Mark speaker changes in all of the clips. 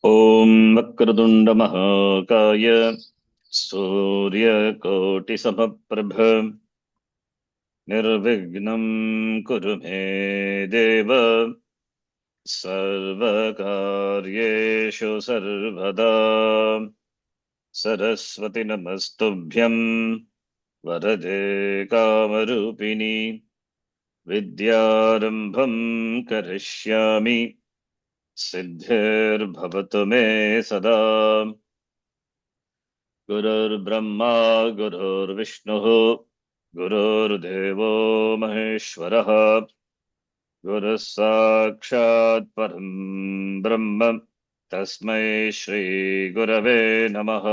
Speaker 1: ॐ वक्रतुण्ड महाकाय सूर्यकोटिसमप्रभ निर्विघ्नं कुरु मे देव सर्वकार्येषु सर्वदा। सरस्वति नमस्तुभ्यं वरदे कामरूपिणि विद्यारम्भं करिष्यामि सिद्धिर्भवतु मे सदा। गुरुर्ब्रह्मा गुरुर्विष्णुः गुरुर्देवो महेश्वरः गुरुः साक्षात् परं ब्रह्म तस्मै श्रीगुरवे नमः।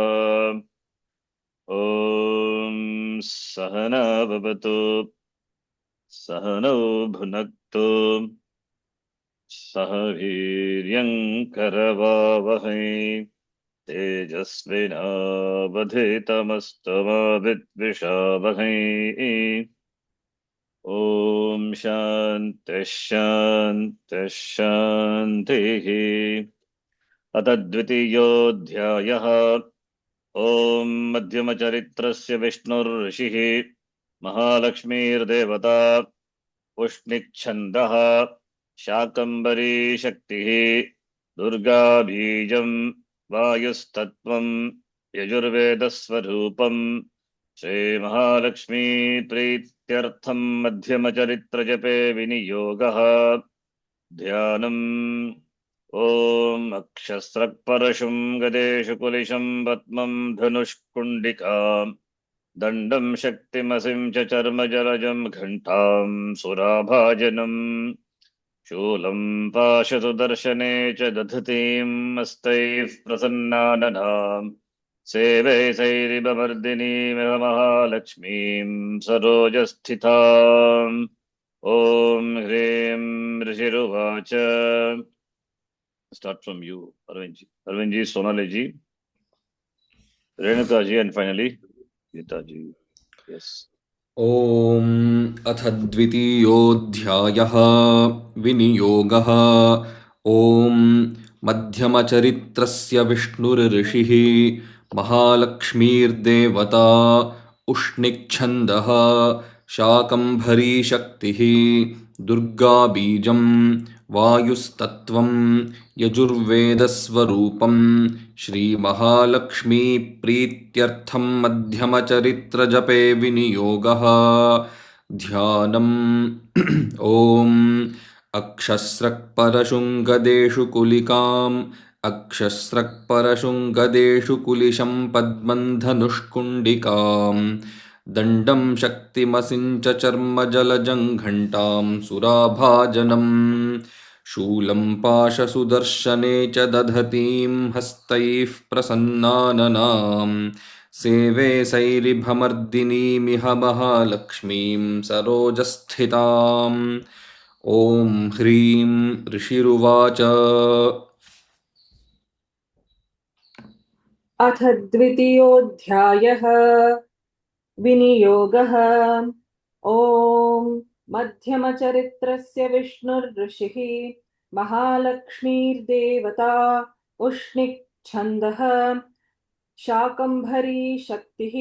Speaker 1: ॐ सहना भवतु सहनौ भुनक्तु सह वीर्यङ्करवावहै तेजस्विनावधितमस्तु मा विद्विषावहै। ॐ शान्तिः शान्तिः शान्तिः। अथ द्वितीयोऽध्यायः। ॐ मध्यमचरित्रस्य विष्णुर्षिः महालक्ष्मीर्देवता उष्णिच्छन्दः शाकम्भरी शक्तिः दुर्गा बीजं वायुस्तत्त्वं यजुर्वेदस्वरूपं श्रीमहालक्ष्मी प्रीत्यर्थं मध्यमचरित्रजपे विनियोगः। ध्यानम्। ॐ अक्षस्रक्परशुं गदेषु कुलिशं पद्मं धनुष्कुण्डिकां दण्डं शक्तिमसिं च चर्मजलजं घण्टां सुराभाजनम् शूलं पाशसुदर्शने च दधतीं हस्तैः प्रसन्नाननां सेवे सैरिभमर्दिनीमिह महालक्ष्मीं सरोजस्थिताम्। ॐ ह्रीं ऋषिरुवाच। Start from you, Arvindji. Arvindji, Sonali ji, Renuka ji, and finally Gita ji. Yes.
Speaker 2: ॐ अथ द्वितीयोऽध्यायः विनियोगः। ॐ मध्यमचरित्रस्य विष्णुर्ऋषिः महालक्ष्मीर्देवता उष्णिच्छन्दः शाकम्भरी शक्तिः दुर्गाबीजं वायुस्तत्त्वं यजुर्वेदस्वरूपं श्रीमहालक्ष्मीप्रीत्यर्थं मध्यमचरित्रजपे विनियोगः। ध्यानम्। ॐ अक्षस्रक्परशुङ्गदेषु कुलिकाम् अक्षस्रक्परशुङ्गदेषु कुलिशं पद्मं धनुष्कुण्डिकाम् दण्डं शक्तिमसिञ्च चर्मजलजं घण्टां सुराभाजनम् शूलं पाशसुदर्शने च दधतीं हस्तैः प्रसन्नाननां सेवे सैरिभमर्दिनीमिह महालक्ष्मीं सरोजस्थिताम्। ॐ ह्रीं ऋषिरुवाच।
Speaker 3: अथ द्वितीयोऽध्यायः विनियोगः। ॐ मध्यमचरित्रस्य विष्णुर्ऋषिः महालक्ष्मीर्देवता उष्णिच्छन्दः शाकम्भरी शक्तिः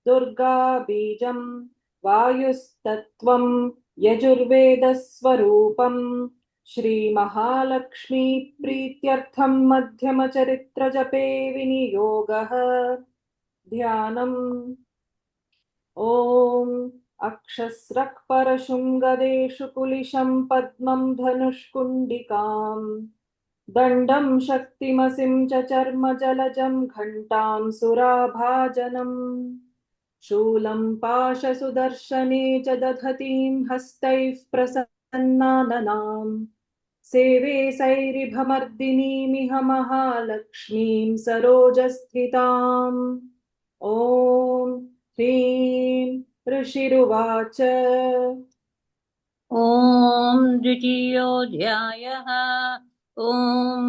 Speaker 3: दुर्गा बीजं वायुस्तत्त्वं यजुर्वेदस्वरूपं श्रीमहालक्ष्मी प्रीत्यर्थं मध्यमचरित्रजपे विनियोगः। ध्यानम्। ॐ अक्षस्रक्परशुङ्गदेषु कुलिशं पद्मं धनुष्कुण्डिकां दण्डं शक्तिमसिं च चर्मजलजं घण्टां सुराभाजनम् शूलं पाशसुदर्शने च दधतीं हस्तैः प्रसन्नाननां सेवे सैरिभमर्दिनीमिह महालक्ष्मीं सरोजस्थिताम्। ॐ ह्रीं ऋषिरुवाच।
Speaker 4: ॐ द्वितीयोऽध्यायः। ॐ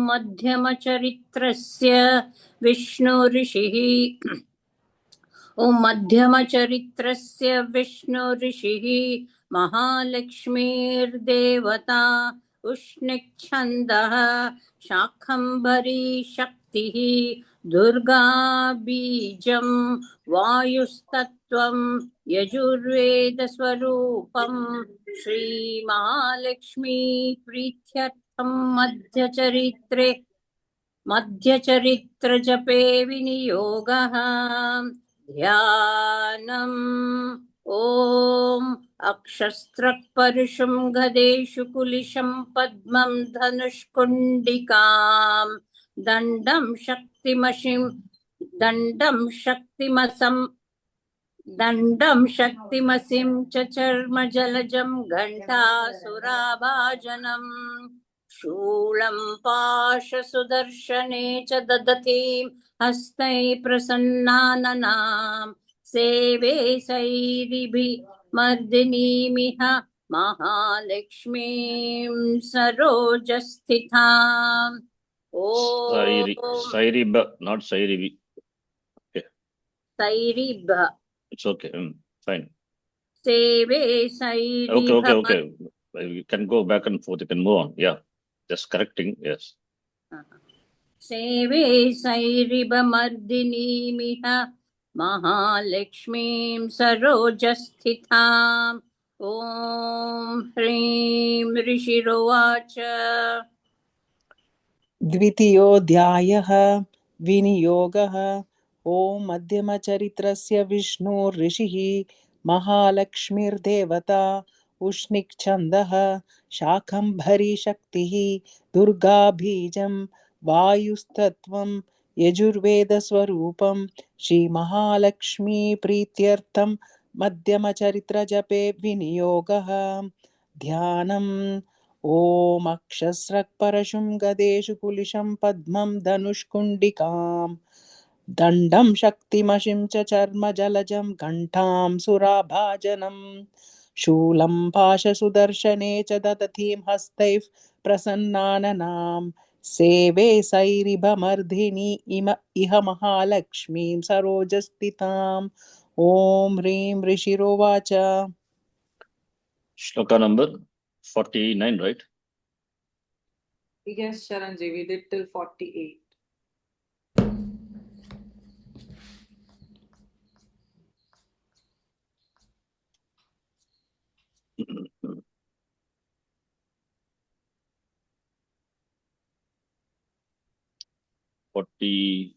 Speaker 4: मध्यमचरित्रस्य विष्णुऋषिः ॐ मध्यमचरित्रस्य विष्णुऋषिः महालक्ष्मीर्देवता उष्णिक्छन्दः शाकम्भरी शक्तिः दुर्गा बीजं वायुस्तत्त्वं यजुर्वेदस्वरूपं श्रीमहालक्ष्मी प्रीत्यर्थं मध्यचरित्रजपे विनियोगः ध्यानम् ॐ अक्षस्रक्परुषं गदेषु कुलिशं पद्मं धनुष्कुण्डिकां दण्डं शक्तिमसिं च चर्मजलजं घण्टासुराभाजनम् शूलं पाशसुदर्शने च ददतीं हस्तै प्रसन्नाननां सेवे सैरिभिमर्दिनीमिह महालक्ष्मीं सरोजस्थिताम्
Speaker 1: Sairi,
Speaker 4: Om
Speaker 1: Sairiba, not Sairibi. Okay,
Speaker 4: सैरिभ
Speaker 1: it's okay. Fine.
Speaker 4: सेवे
Speaker 1: Okay,
Speaker 4: सैरिभ
Speaker 1: okay. You can go back and forth. You can move on. Yeah, just correcting. Yes.
Speaker 4: सेवे सैरिभमर्दिनीमिह महालक्ष्मीं सरोजस्थिताम् ॐ ह्रीं ऋषिरुवाच
Speaker 5: द्वितीयोऽध्यायः विनियोगः ॐ मध्यमचरित्रस्य विष्णुर्ऋषिः महालक्ष्मीर्देवता उष्णिक्छन्दः शाकम्भरी शक्तिः दुर्गाबीजं वायुस्तत्त्वं यजुर्वेदस्वरूपं श्रीमहालक्ष्मीप्रीत्यर्थं मध्यमचरित्रजपे विनियोगः ध्यानम् ॐ अक्षस्रक्परशुं गदेषु कुलिशं पद्मं धनुष्कुण्डिकां दण्डं शक्तिमशिं च चर्मजलजं घण्टां सुराभाजनं शूलं पाशसुदर्शने च ददतीं हस्तैः प्रसन्नाननां सेवे सैरिभमर्धिनी इह महालक्ष्मीं सरोजस्थिताम् ॐ ह्रीं ऋषिरोवाच
Speaker 1: Shloka number 49, right?
Speaker 3: Yes, Sharanji, we did till 48.
Speaker 1: $48.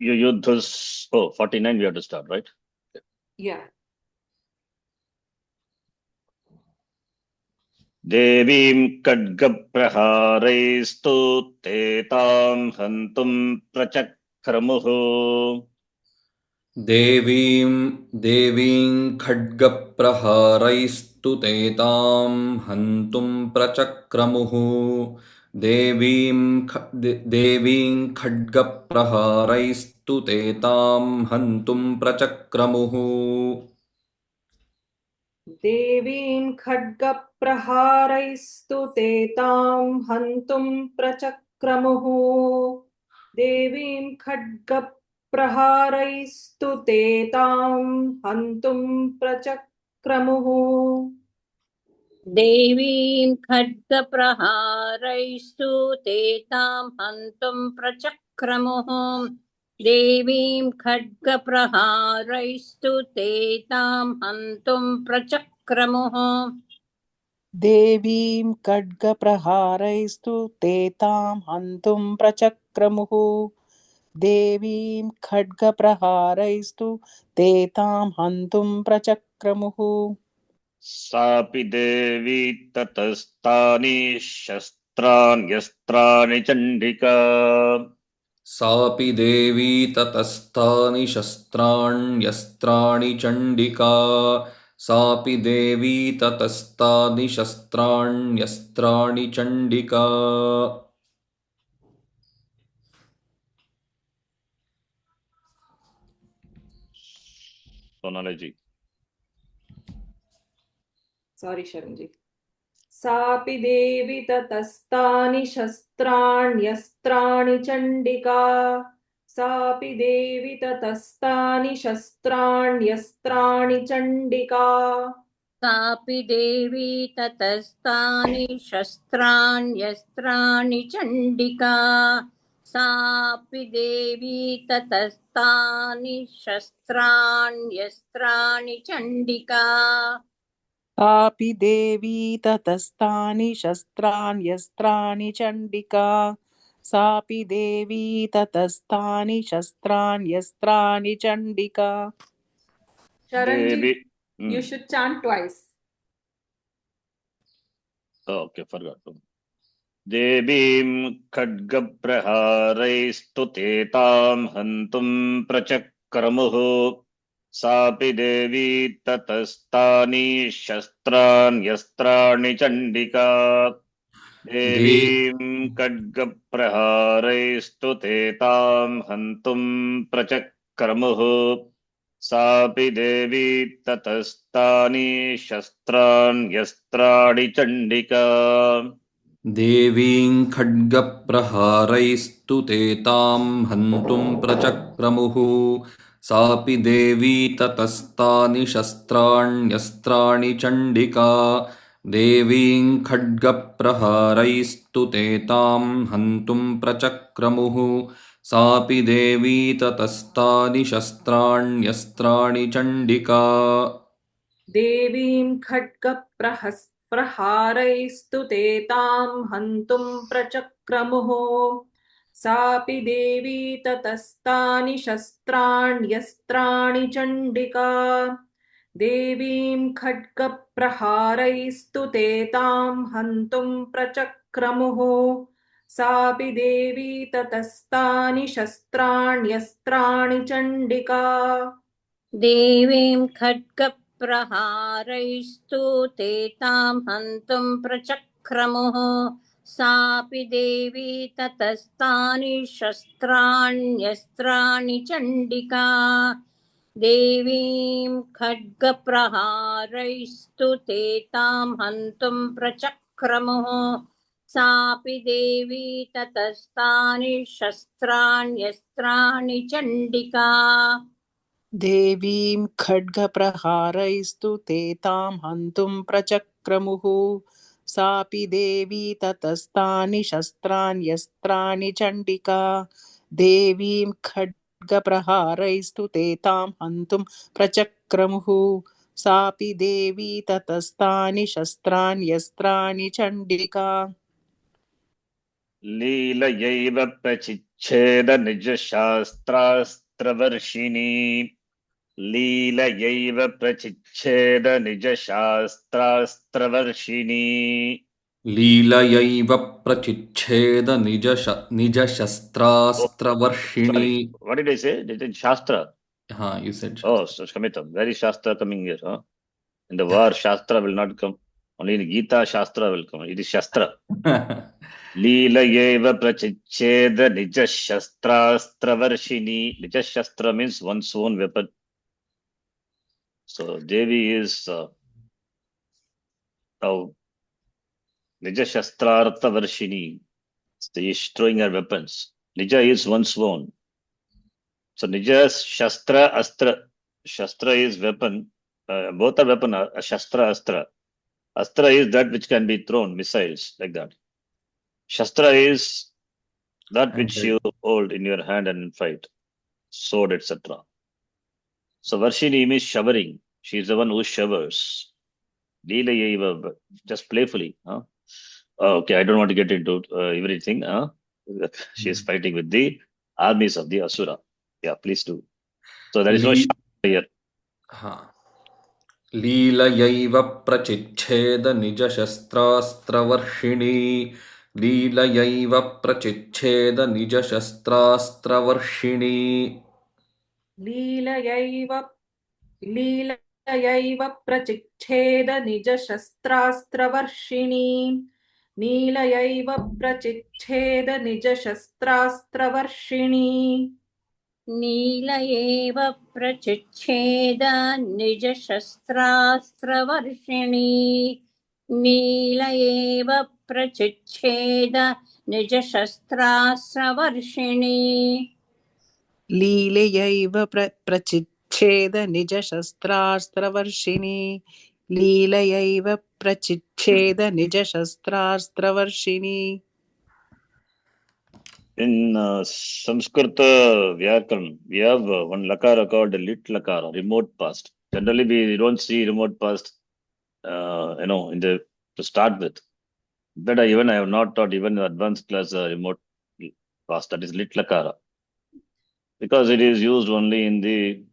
Speaker 1: Yuddhas, 49 we have to start, right?
Speaker 3: Yeah.
Speaker 1: Devim Kadgapraharaistu Tetam Hantum Prachakramuhu.
Speaker 2: देवीं खड्गप्रहारैस्तु ते तां हन्तुं प्रचक्रमुः देवीं खड्गप्रहारैस्तु ते तां हन्तुं प्रचक्रमुः
Speaker 3: देवीं खड्गप्रहारैस्तु ते तां हन्तुं प्रचक्रमुः देवीं खड्गप्रहारैस्तु ते तां हन्तुं प्रचक्रमुः
Speaker 4: देवीं खड्गप्रहारैस्तु ते तां हन्तुं प्रचक्रमुः देवीं खड्गप्रहारैस्तु ते तां हन्तुं प्रचक्रमुः
Speaker 5: देवीं खड्गप्रहारैस्तु ते तां हन्तुं प्रचक्रमुः देवीं खड्गप्रहारैस्तु ते तां हन्तुं प्रचक्रमुः
Speaker 1: Sapi Devi Tatastani Shastranyastrani Chandika.
Speaker 2: सापि देवी ततस्तानि शस्त्राण्यस्त्राणि चण्डिका सापि देवी ततस्तानि शस्त्राण्यस्त्राणि चण्डिका
Speaker 1: Sonalaji.
Speaker 3: Sorry, Sharanji. सापि देवी ततस्तानि शस्त्राण्यस्त्राणि चण्डिका सापि देवी ततस्तानि शस्त्राण्यस्त्राणि चण्डिका
Speaker 4: सापि देवी ततस्तानि शस्त्राण्यस्त्राणि चण्डिका सापि देवी ततस्तानि शस्त्राण्यस्त्राणि चण्डिका
Speaker 5: तापि देवी ततस्तानि शस्त्राण्यस्त्राणि चण्डिका सापि देवी ततस्तानि शस्त्राण्यस्त्राणि Chandika
Speaker 3: Sharanji,
Speaker 1: Devi
Speaker 3: you should chant twice.
Speaker 1: Okay, forgot. देवीं खड्गप्रहारैस्तुते तां हन्तुं प्रचक्रमुः सापि देवी ततस्तानि शस्त्राण्यस्त्राणि चण्डिका देवीं खड्गप्रहारैस्तुते तां हन्तुं प्रचक्रमुः सापि देवी ततस्तानि शस्त्राण्यस्त्राणि चण्डिका
Speaker 2: देवीं खड्गप्रहारैस्तु ते तां हन्तुं प्रचक्रमुः सापि देवी ततस्तानि शस्त्राण्यस्त्राणि चण्डिका देवीं खड्गप्रहारैस्तु ते तां हन्तुं प्रचक्रमुः सापि देवी ततस्तानि शस्त्राण्यस्त्राणि चण्डिका
Speaker 3: देवीं खड्गप्रहारैस्तु ते तां हन्तुं प्रचक्रमुः सापि देवी ततस्तानि शस्त्राण्यस्त्राणि चण्डिका देवीं खड्गप्रहारैस्तु ते तां हन्तुं प्रचक्रमुः सापि देवी ततस्तानि शस्त्राण्यस्त्राणि चण्डिका
Speaker 4: देवीं खड्गप्रहारैस्तु ते तां हन्तुं प्रचक्रमुः सापि देवी ततस्तानि शस्त्राण्यस्त्राणि चण्डिका देवीं खड्गप्रहारैस्तु ते तां हन्तुं प्रचक्रमुः सापि देवी ततस्तानि शस्त्राण्यस्त्राणि चण्डिका
Speaker 5: देवीं खड्गप्रहारैस्तु ते तां हन्तुं प्रचक्रमुः सापि देवी ततस्तानि शस्त्राण्यस्त्राणि चण्डिका देवीं खड्गप्रहारैस्तु ते तां हन्तुं प्रचक्रमुः सापि देवी ततस्तानि शस्त्राण्यस्त्राणि चण्डिका
Speaker 1: लीलयैव प्रचिच्छेद निजशास्त्रास्त्रवर्षिणी लीलयैव प्रचिच्छेद निजशास्त्रास्त्रवर्षिणी
Speaker 2: लीलयैव प्रचिच्छेद निजशस्त्रास्त्रवर्षिणी.
Speaker 1: What did I say? Did it Shastra?
Speaker 2: You said
Speaker 1: Oh, so Shamitam. Very Shastra coming here. Huh? In the war, Shastra will not come. Only in Gita, Shastra will come. It is Shastra. Leelayeva prachicheda nijashastrastravarshini. Nijashastra means one's own weapon. So Devi is Nijashastrarthavarshini. She is throwing her weapons. Nija is one's own. So Nija Shastra Astra. Shastra is weapon. Both are weapon. Shastra Astra. Astra is that which can be thrown, missiles like that. Shastra is that which you hold in your hand and fight, sword, etc. So Varshini means showering. She is the one who showers. Leelayeva, just playfully. Huh? Okay, I don't want to get into everything. She is fighting with the armies of the Asura. Yeah, please do. So there is no Shastra here.
Speaker 2: लीलयैव प्रचिच्छेद निजशस्त्रास्त्रवर्षिणी लीलयैव प्रचिच्छेद निजशस्त्रास्त्रवर्षिणी
Speaker 3: लीलयैव प्रचिच्छेद निजशस्त्रास्त्रवर्षिणी नीलयैव प्रचिच्छेद निजशस्त्रास्त्रवर्षिणी
Speaker 4: नीलयैव प्रचिच्छेद निजशस्त्रास्त्रवर्षिणी नीलयैव प्रचिच्छेद निजशस्त्रास्त्रवर्षिणी
Speaker 5: लीलयैव प्रचिच्छेद निजशस्त्रास्त्रवर्षिणी लीलयैव प्रचिच्छेद निजशस्त्रास्त्रवर्षिणी.
Speaker 1: In Sanskrit Vyakaran, we have one lakara called lit lakara, remote past. Generally, we don't see remote past, in the to start with. But I have not taught even in advanced class remote past, that is lit lakara, because it is used only in the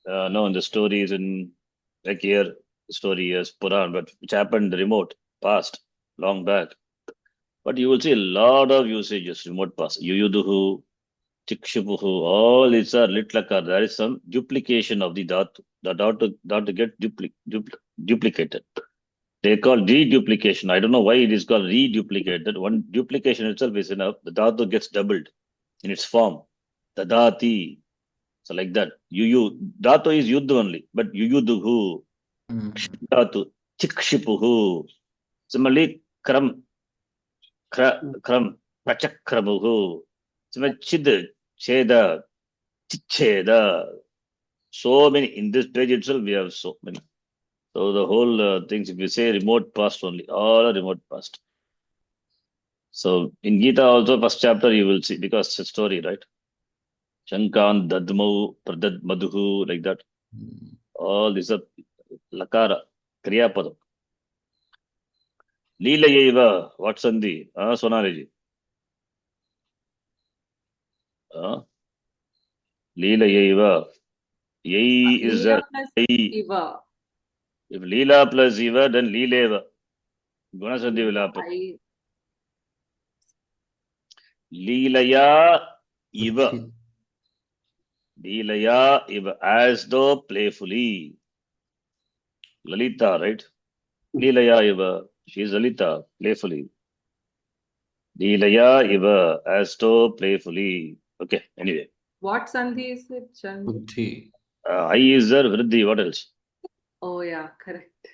Speaker 1: in the stories in like here story as Puran, but which happened remote past long back. But you will see a lot of usages remote past. Yuyuduhu, Chikshupuhu, all these are litlakar. There is some duplication of the dhatu. The dhatu get duplicated. They call reduplication. I don't know why it is called reduplicated. One duplication itself is enough. The dhatu gets doubled in its form. Tadati. So like that. Dhatu is yudhu only, but yuyuduhu. Dhatu. Chikshipuhu. Similarly, kram. Prachakramuhu. Similarly, chid. Cheda. Chicheda. So many. In this page itself, we have so many. So the whole things, if you say remote past only, all are remote past. So in Gita also, first chapter, you will see, because it's a story, right? Shankan, Dadmu, Pradad, Madhu, like that. All these are Lakara, Kriyapadam. Leela Yeva, what Sandhi? Sonariji. Leela Yeva. Yei is there.
Speaker 3: Iva.
Speaker 1: If Leela plus Eva, then Leela. Gunasandhi will happen. Leelaya Eva. Leelaya Eva. As though playfully. Lalita, right? Leelaya Eva. She is Lalita, playfully. Leelaya Eva. As though playfully. Okay, anyway.
Speaker 3: What Sandhi is it, Chandni?
Speaker 2: Buddhi.
Speaker 1: I is there, Vriddhi. What else?
Speaker 3: Oh, yeah, correct.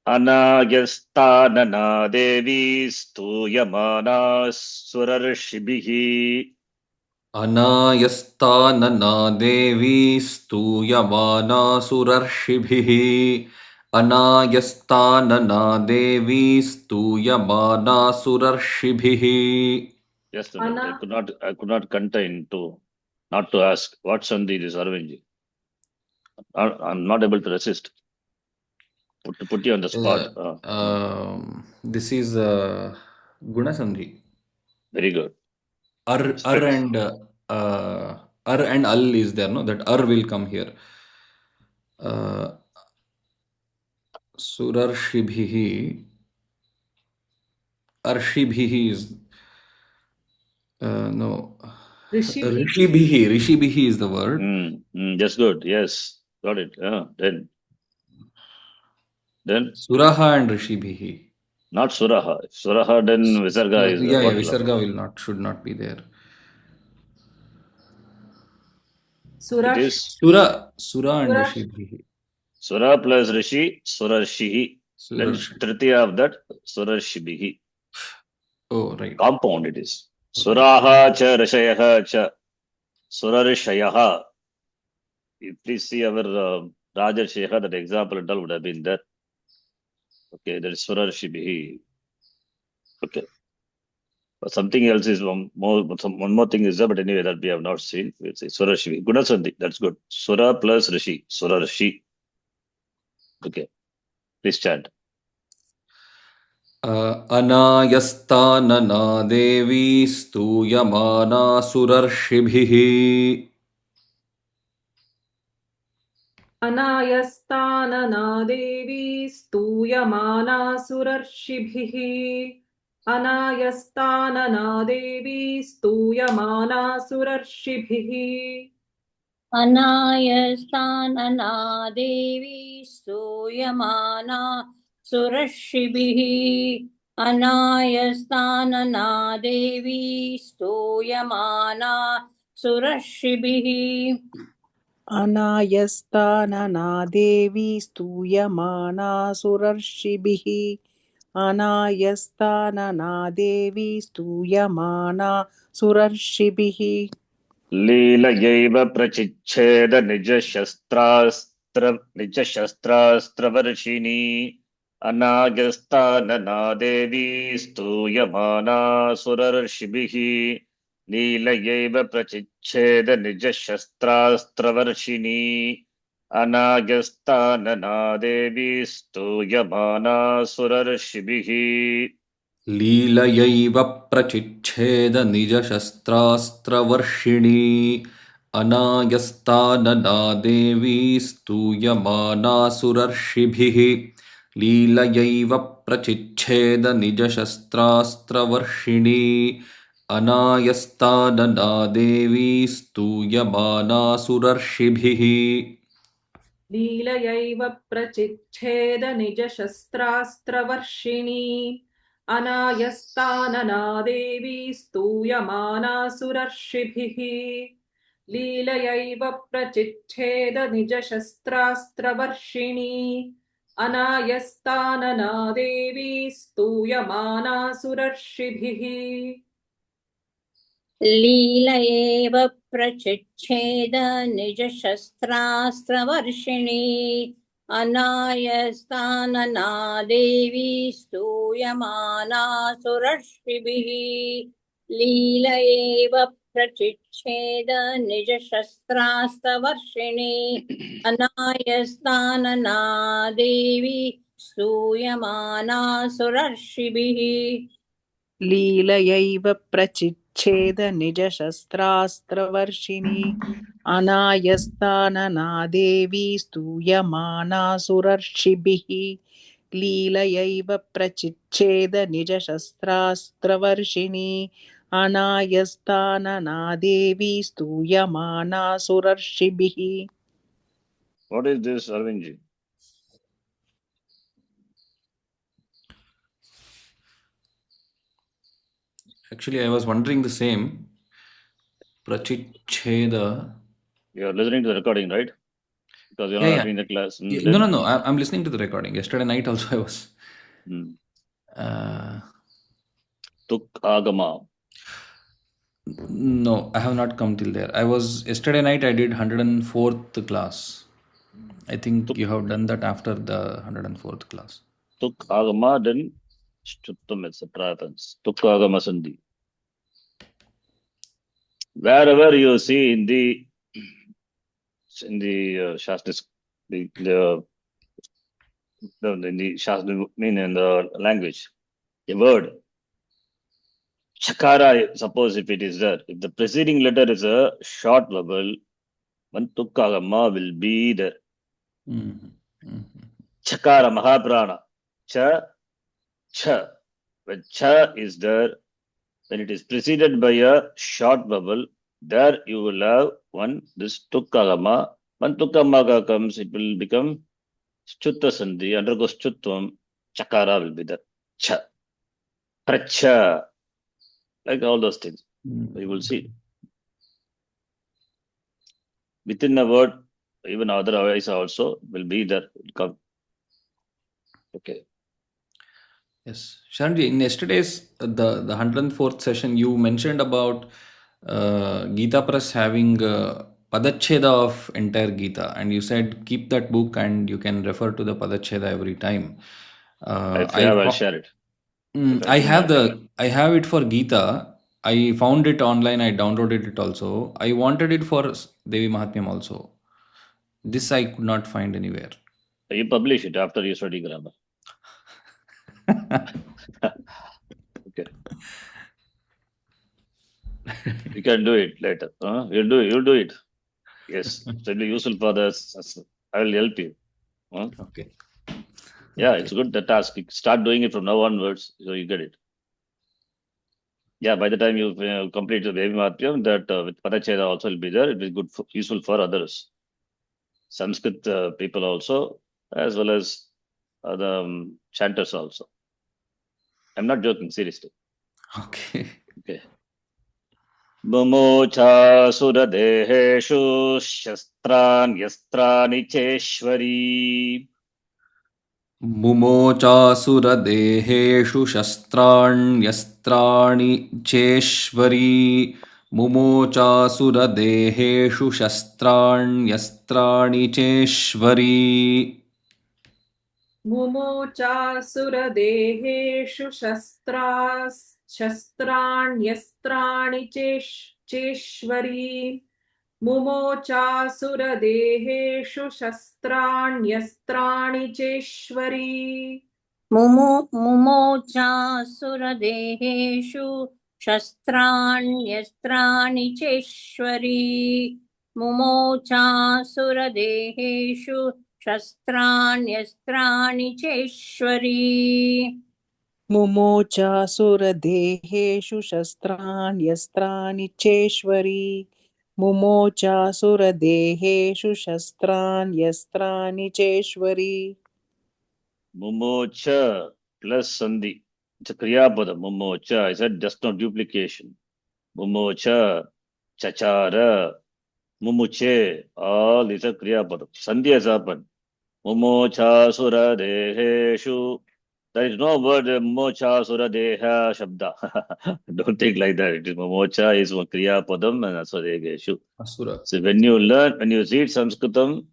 Speaker 1: Anagyasthanana devi stuyamana surarshibhihi.
Speaker 2: अनायस्तानना Devi स्तूयमाना सुरर्षिभिः अनायस्तानना Devi स्तूयमाना सुरर्षिभिः.
Speaker 1: Yes, I could not contain to not to ask what Sandhi is Arvindji. I'm not able to resist. To put you on the spot.
Speaker 2: This is Gunasandhi.
Speaker 1: Very good.
Speaker 2: Ar and al is there, no? That ar will come here. Surarshibhihi. Arshibhihi is no. Rishibhihi is the word.
Speaker 1: Just good. Yes, got it. Then
Speaker 2: Suraha and Rishibhihi.
Speaker 1: not Suraha. If Suraha, then Visarga is
Speaker 2: yeah, Visarga should not be there.
Speaker 1: It is
Speaker 2: Sura and Rishibhihi.
Speaker 1: Sura plus Rishi, Surarshihi. Then Tritiya of that, Surarshibihi.
Speaker 2: Oh, right.
Speaker 1: Compound it is. Suraha cha Rishayaha cha Surarishayaha. You please see our Raja Shekha, that example and all would have been there. Okay, that is Surarshibihi. Okay. But something else is one more thing is there, but anyway, that we have not seen. We'll say Surashibi. Gunasandhi, that's good. Sura plus Rishi. Sura Rishi. Okay. Please chant.
Speaker 2: Anayastanana devi stuyamana surarshibihi.
Speaker 3: Anayastanana devi stuyamana surarshibhihi. Anayastanana devi stuyamana surarshibhihi.
Speaker 4: अनायस्तानना देवी स्तूयमाना सुरर्षिभिः अनायस्तानना देवी स्तूयमाना सुरर्षिभिः
Speaker 5: अनायस्तानना देवी स्तूयमाना सुरर्षिभिः अनायस्तानना देवी स्तूयमाना सुरर्षिभिः
Speaker 1: लीलयैव प्रचिच्छेद निजशस्त्रास्त्रवर्षिणी अनागस्तानना देवी स्तूयमाना सुरर्षिभिः लीलयैव प्रचिच्छेद निजशस्त्रास्त्रवर्षिणी अनागस्तानना देवी स्तूयमाना सुरर्षिभिः
Speaker 2: लीलयैव प्रचिच्छेद निजशस्त्रास्त्रवर्षिणी अनायस्तानना देवी स्तूयमाना सुरर्षिभिः लीलयैव प्रचिच्छेद निजशस्त्रास्त्रवर्षिणी अनायस्तानना देवी स्तूयमाना सुरर्षिभिः
Speaker 3: लीलयैव प्रचिच्छेद निजशस्त्रास्त्रवर्षिणी अनायस्तानना देवी स्तूयमाना सुरर्षिभिः लीलयैव प्रचिच्छेद निजशस्त्रास्त्रवर्षिणी अनायस्तानना देवी स्तूयमाना सुरर्षिभिः
Speaker 4: लीलयैव प्रचिच्छेद निजशस्त्रास्त्रवर्षिणी अनायस्तानना देवी स्तूयमाना सुरर्षिभिः लीलयैव प्रचिच्छेद निजशस्त्रास्त्रवर्षिणी अनायस्तानना देवी स्तूयमाना सुरर्षिभिः
Speaker 5: लीलयैव प्रचिच्छेद निजशस्त्रास्त्रवर्षिणी अनायस्तानना देवी स्तूयमाना सुरर्षिभिः लीलयैव प्रचिच्छेद निजशस्त्रास्त्रवर्षिणी अनायस्तानना देवी स्तूयमाना सुरर्षिभिः.
Speaker 1: What is this, Arvindji?
Speaker 2: Actually, I was wondering the same. Prachicheda.
Speaker 1: You are listening to the recording, right? Because you're
Speaker 2: Yeah,
Speaker 1: not in the class.
Speaker 2: No. I'm listening to the recording. Yesterday night also I was.
Speaker 1: Tuk Agama.
Speaker 2: No, I have not come till there. Yesterday night I did 104th class. I think you have done that after the 104th class.
Speaker 1: Tuk Agama, then Stuttam, etc. happens. Tuk Agama Sandhi. Wherever you see in the Shastras, in the Shastra, mean in the language, a word, Chakara, suppose if it is there, if the preceding letter is a short vowel, one Tukkagama will be there. Chakara, Mahaprana, Cha, Cha. When Cha is there, when it is preceded by a short vowel, there you will have this Tukkagama. When Tukkamaga comes, it will become Chutta Sandhi, undergoes Chuttvam, Chakara will be there. Cha. Pracha. Like all those things. You will see. Within a word, even otherwise also will be there. Will come. Okay.
Speaker 2: Yes. Sharanji, in yesterday's, the 104th session, you mentioned about Gita Press having Padacheda of entire Gita, and you said keep that book and you can refer to the Padacheda every time.
Speaker 1: I'll share it.
Speaker 2: I have it for Gita. I found it online. I downloaded it also. I wanted it for Devi Mahatmyam also. This I could not find anywhere.
Speaker 1: You publish it after you study grammar. Okay. You can do it later. You'll do it. Yes. It will be useful for this. I will help you.
Speaker 2: Okay.
Speaker 1: Yeah, it's good, the task. You start doing it from now onwards, so you get it. Yeah, by the time you complete the Devi Mahatmyam, that with Padacheda also will be there. It will be good, useful for others. Sanskrit people also, as well as the chanters also. I'm not joking, seriously.
Speaker 2: Okay.
Speaker 1: Mumocha suradeheshu shastran yastrani cheshwari.
Speaker 2: मुमोचासुरदेहेषु शस्त्राण्यस्त्राणि चेश्वरी मुमोचासुरदेहेषु शस्त्राण्यस्त्राणि चेश्वरी
Speaker 3: मुमोचासुरदेहेषु शस्त्राण्यस्त्राणि चेश्वरी मुमोचासुरदेहेषु शस्त्राण्यस्त्राणि चेश्वरी
Speaker 4: मुमोचासुरदेहेषु शस्त्राण्यस्त्राणि चेश्वरी मुमोचासुरदेहेषु शस्त्राण्यस्त्राणि चेश्वरी
Speaker 5: मुमोचासुरदेहेषु शस्त्राण्यस्त्राणि चेश्वरी मुमोचासुरदेहेषु शस्त्राण्यस्त्राणि चेश्वरी
Speaker 1: Mumocha plus Sandhi. It's a Kriya Padam. Mumocha. I said just no duplication. Mumocha, Chachara, Mumuche. All these are Kriya Padam. Sandhi has happened. Mumocha Sura Deheshu. There is no word Mumocha Sura Deha Shabda. Don't think like that. It is Mumocha is one Kriya Padam and Asura Deheshu.
Speaker 2: Asura.
Speaker 1: So when you read Sanskritam,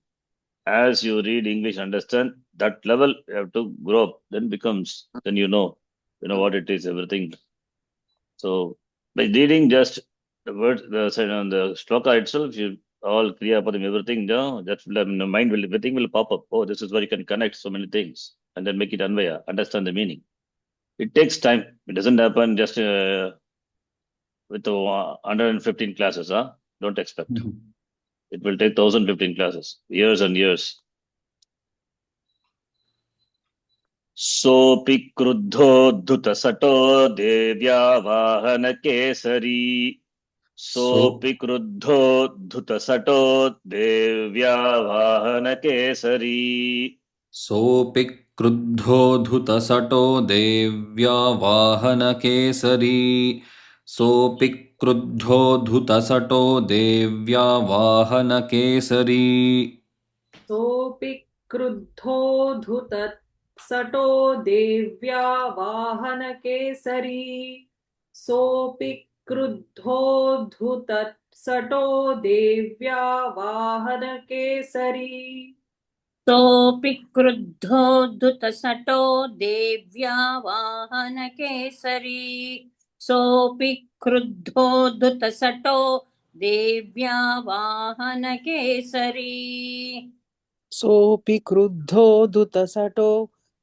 Speaker 1: as you read English, understand that level you have to grow up. Then you know what it is, everything. So by reading just the words, the shloka itself, you all Kriya Padam, everything, that the mind will, everything will pop up. Oh, this is where you can connect so many things and then make it Anvaya, understand the meaning. It takes time. It doesn't happen just with 115 classes, huh? Don't expect. It will take 1015 classes, years and years. Sopi kruddho dhuta sato devya vahana kesari. Sopi kruddho dhuta sato devya vahana kesari.
Speaker 2: सोऽपि क्रुद्धो धुतसटो देव्या वाहनकेसरी सोऽपि क्रुद्धो धुतसटो देव्या वाहनकेसरी
Speaker 3: सोऽपि क्रुद्धो धुतसटो देव्या वाहनकेसरी सोऽपि क्रुद्धो धुतसटो देव्या वाहनकेसरी
Speaker 4: सोऽपि क्रुद्धो धुतसटो देव्या वाहनकेसरी सोऽपि क्रुद्धो धुतसटो देव्या वाहनकेसरी
Speaker 5: सोऽपि क्रुद्धो धुतसटो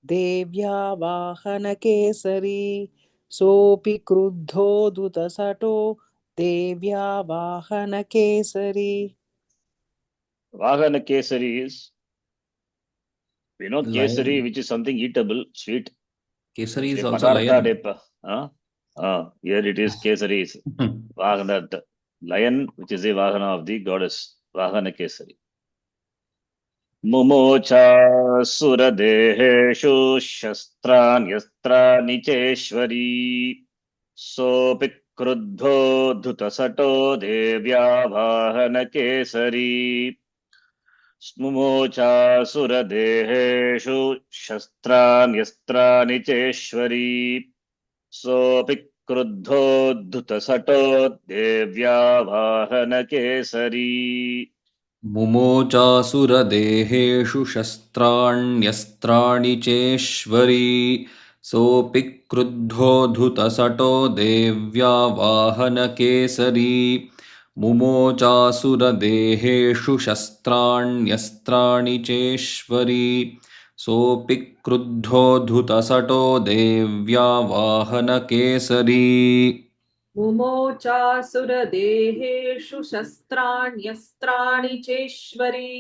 Speaker 5: देव्या वाहनकेसरी सोऽपि क्रुद्धो धुतसटो देव्या वाहनकेसरी
Speaker 1: Vahana kesari is, kesari,
Speaker 2: Lion.
Speaker 1: which is something eatable, sweet.
Speaker 2: Kesari is
Speaker 1: A
Speaker 2: also
Speaker 1: padartha
Speaker 2: lion.
Speaker 1: type. Here it is kesari. Vahana, lion, which is a Vahana of the goddess. Vahana kesari. Mumocha sura deheshu shastran yastrani cheshwari. Sopi kruddho dhutasato devya vahana kesari. Mumocha sura deheshu shastran yastrani cheshwari. Sopi kruddho dhutasato devya vahana kesari.
Speaker 2: मुमोचासुरदेहेषु शस्त्राण्यस्त्राणि चेश्वरी सोऽपि क्रुद्धो धुतसटो देव्या वाहनकेसरी मुमोचासुरदेहेषु शस्त्राण्यस्त्राणि चेश्वरी सोऽपि क्रुद्धो धुतसटो देव्या वाहनकेसरी
Speaker 3: मुमोचासुरदेहेषु शस्त्राण्यस्त्राणि चेश्वरी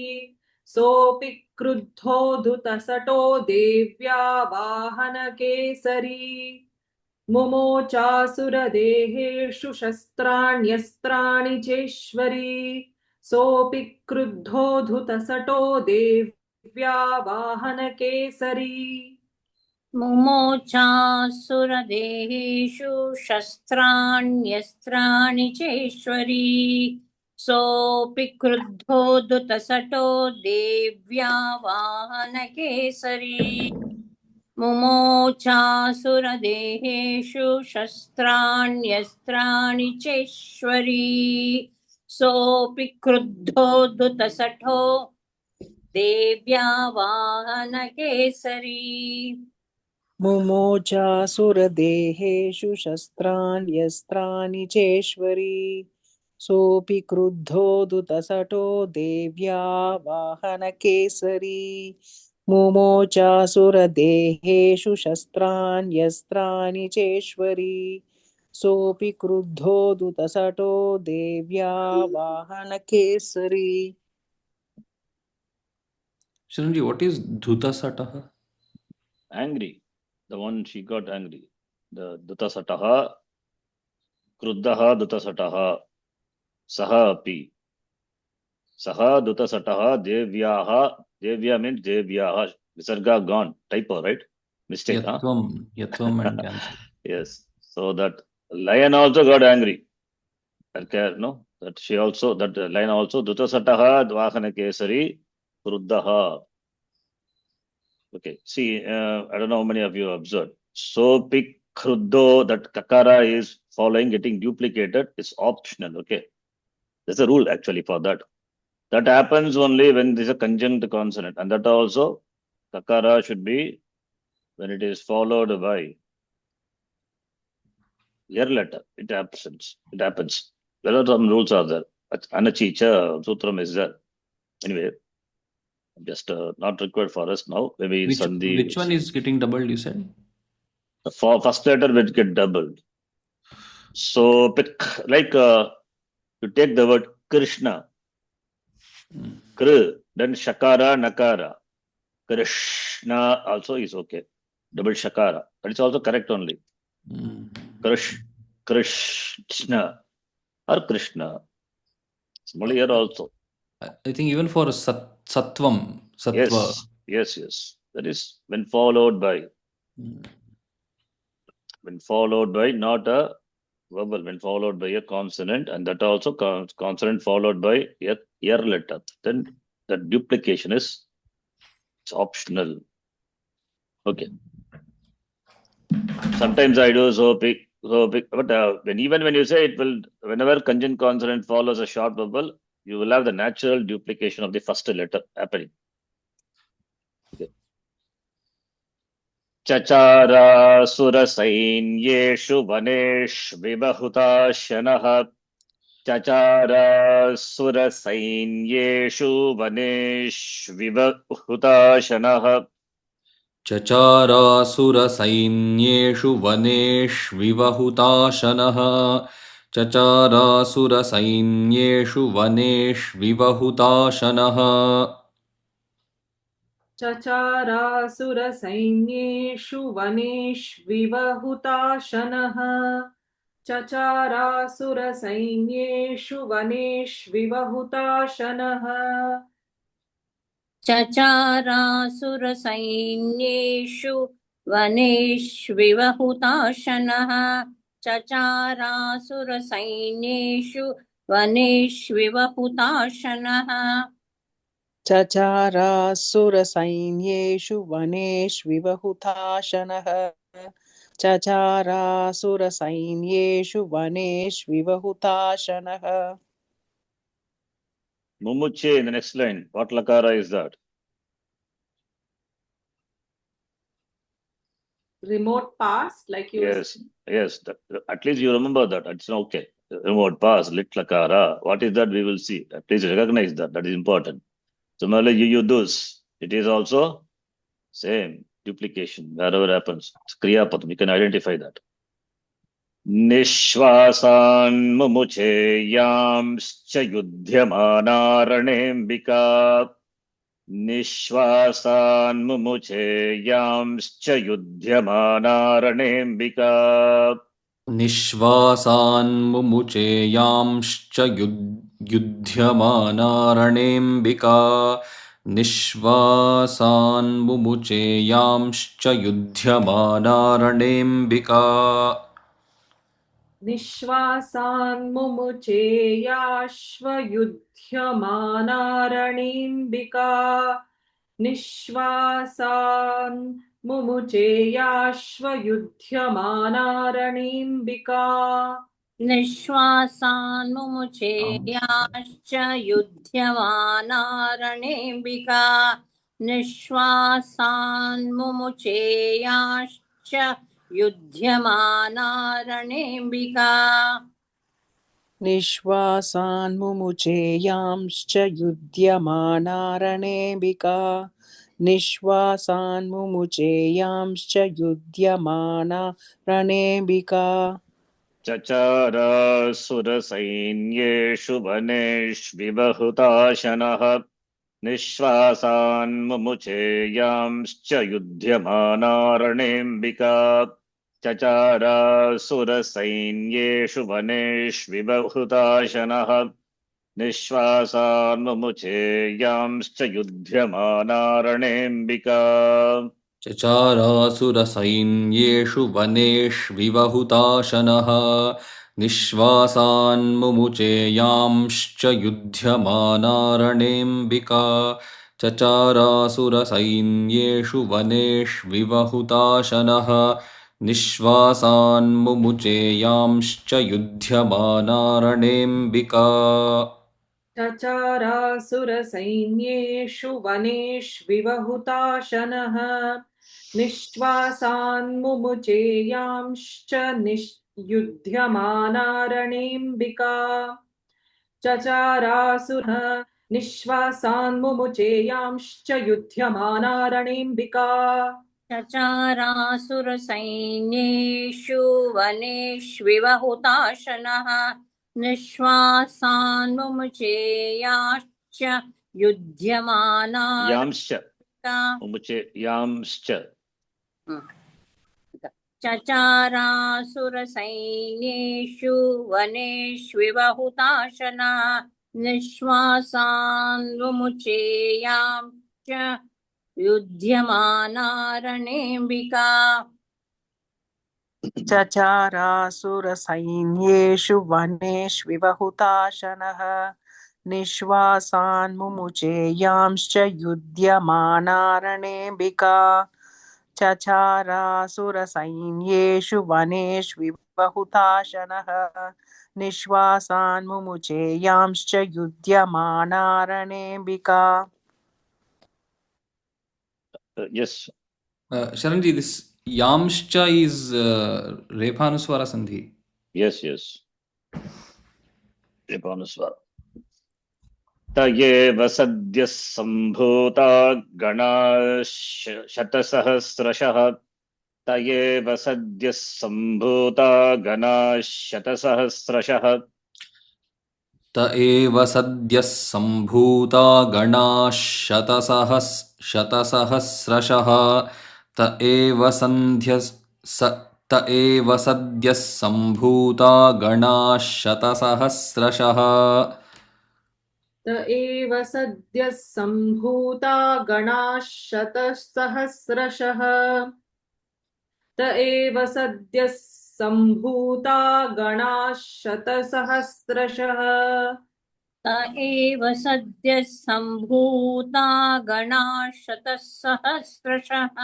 Speaker 3: सोऽपि क्रुद्धो धुतसटो देव्या वाहनकेसरी मुमोचासुरदेहेषु शस्त्राण्यस्त्राणि चेश्वरी सोऽपि क्रुद्धो धुतसटो देव्या वाहनकेसरी
Speaker 4: मुमोचासुरदेहेषु शस्त्राण्यस्त्राणि चेश्वरी सोऽपि क्रुद्धो दुतसटो देव्या वाहनकेसरी मुमोचासुरदेहेषु शस्त्राण्यस्त्राणि चेश्वरी सोऽपि क्रुद्धो दुतसठो देव्या वाहनकेसरी
Speaker 5: मुमोचासुरदेहेषु शस्त्राण्यस्त्राणि चेश्वरी सोऽपि क्रुद्धोऽधुतसटो देव्या वाहनकेसरी मुमोचासुरदेहेषु शस्त्राण्यस्त्राणि चेश्वरी सोऽपि क्रुद्धोऽधुतसटो देव्या वाहनकेसरी.
Speaker 2: Sharanji, what is Dhutasataha?
Speaker 1: Angry. The one she got angry. The Dutasataha, Kruddaha Dutasataha, Saha api. Saha Dutasataha, Devyaha. Devya means Devyaha. Visarga gone. Typo, right? Mistake, huh?
Speaker 2: Yatvam and cancel.
Speaker 1: Yes. So that lion also got angry. Okay, no? That she also, that lion also, Dutasataha, Dvahana Kesari, Kruddaha. Okay, see, I don't know how many of you observed. So big kruddo, that kakara is following, getting duplicated, is optional. Okay, there's a rule actually for that. That happens only when there's a conjunct consonant, and that also kakara should be when it is followed by yer letter. It happens. It happens. There are some rules are there. Anachicha sutram is there. Anyway, just not required for us now. Maybe Sandhi.
Speaker 2: Which one is getting doubled, you said?
Speaker 1: The first letter will get doubled. So, like you take the word Krishna, Kr, then Shakara, Nakara. Krishna also is okay. Double Shakara. But it's also correct only. Krishna or Krishna. Small here also.
Speaker 2: I think even for Sattvam. Sattva.
Speaker 1: Yes. That is when followed by. When followed by not a verbal, when followed by a consonant, and that also consonant followed by a ear letter, then the duplication is optional. Okay. Sometimes I do so big, but even when you say it will, whenever conjunct consonant follows a short vowel, you will have the natural duplication of the first letter happening. Okay. Chachara surasainyeshu vanesh vibahutashanah. Chachara surasainyeshu vanesh vibahutashanah.
Speaker 2: Chacharasura-sainyeshu vanesh-vivahutashanah. Chacharasura-sainyeshu vanesh-vivahutashanah.
Speaker 3: चचारासुरसैन्येषु वनेष्विवहुताशनः चचारासुरसैन्येषु वनेष्विवहुताशनः
Speaker 4: चचारासुरसैन्येषु वनेष्विवहुताशनः चचारासुरसैन्येषु वनेष्विवहुताशनः
Speaker 5: चचारासुरसैन्येषु वनेष्विवहुताशनः चचारासुरसैन्येषु वनेष्विवहुताशनः.
Speaker 1: Mumuche in the next line. What lakara is that?
Speaker 3: Remote past, like you.
Speaker 1: Yes. At least you remember that. It's okay. Remote past, lit lakara. What is that? We will see. Please recognize that. That is important. Similarly, you this. It is also same duplication wherever happens. It's kriya padam. You can identify that. Nishwasan mumuche yamscha yudhyamana ranembika. Nishwasan mumuche yamscha yudhyamana ranembika.
Speaker 2: Nishvasan mumuche yamscha yudhyamana ranembika. Nishvasan mumuche yamscha yudhyamana ranembika.
Speaker 3: निःश्वासान् मुमुचेयाश्वयुध्यमानारणीम्बिका निःश्वासान् मुमुचेयाश्वयुध्यमानारणीम्बिका
Speaker 4: निःश्वासान् मुमुचेयाश्च युध्यमानारणेऽम्बिका निःश्वासान् मुमुचेयाश्च युध्यमानारणेऽम्बिका
Speaker 5: निःश्वासान् मुमुचेयांश्च युध्यमानारणेऽम्बिका निःश्वासान् मुमुचेयांश्च युध्यमानारणेऽम्बिका
Speaker 1: चचारासुरसैन्येषु वनेष्विबहुताशनः निःश्वासान् मुमुचेयांश्च युध्यमानारणेऽम्बिका चचारासुरसैन्येषु वनेष्विबहुताशनः निःश्वासान् मुमुचेयांश्च युध्यमानारणेऽम्बिका
Speaker 2: चचारासुरसैन्येषु वनेष्विवहुताशनः निःश्वासान् मुमुचेयांश्च युध्यमानारणेऽम्बिका चचारासुरसैन्येषु वनेष्विवहुताशनः निःश्वासान् मुमुचेयांश्च युध्यमानारणेऽम्बिका
Speaker 3: चचारासुरसैन्येषु वनेष्विवहुताशनः निःश्वासान् मुमुचेयांश्च युध्यमानारणीम्बिका चचारासुरः निःश्वासान् मुमुचेयांश्च युध्यमानारणीम्बिका
Speaker 4: चचारासुरसैन्येषु वनेष्विवहुताशनः निःश्वासान् मुमुचेयाश्च
Speaker 1: यांश्च
Speaker 4: युध्यमानारणेऽम्बिका
Speaker 1: मुमुचेयांश्च
Speaker 4: चचारासुरसैन्येषु वनेष्विवहुताशनः निःश्वासान् मुमुचेयांश्च युध्यमानारणेऽम्बिका
Speaker 5: चचारासुरसैन्येषु वनेष्विवहुताशनः निःश्वासान् मुमुचेयांश्च युध्यमानारणेऽम्बिका चचारासुरसैन्येषु वनेष्विवहुताशनः निःश्वासान् मुमुचेयांश्च युध्यमानारणेऽम्बिका
Speaker 1: yes
Speaker 2: Sharanji, this yamshcha is Rephanuswara Sandhi.
Speaker 1: yes Repanuswara तयेव सद्यः सम्भूता गणाः शतसहस्रशः तयेव सद्यः सम्भूता गणाः शतसहस्रशः
Speaker 2: त एव सद्यः सम्भूता गणाः शतसहस्रशः त एव सद्यः सम्भूता गणाः शतसहस्रशः
Speaker 3: त एव सद्यः सम्भूता गणाः शतसहस्रशः त एव सद्यः सम्भूता गणाः शतसहस्रशः
Speaker 4: त एव सद्यः सम्भूता गणाः शतसहस्रशः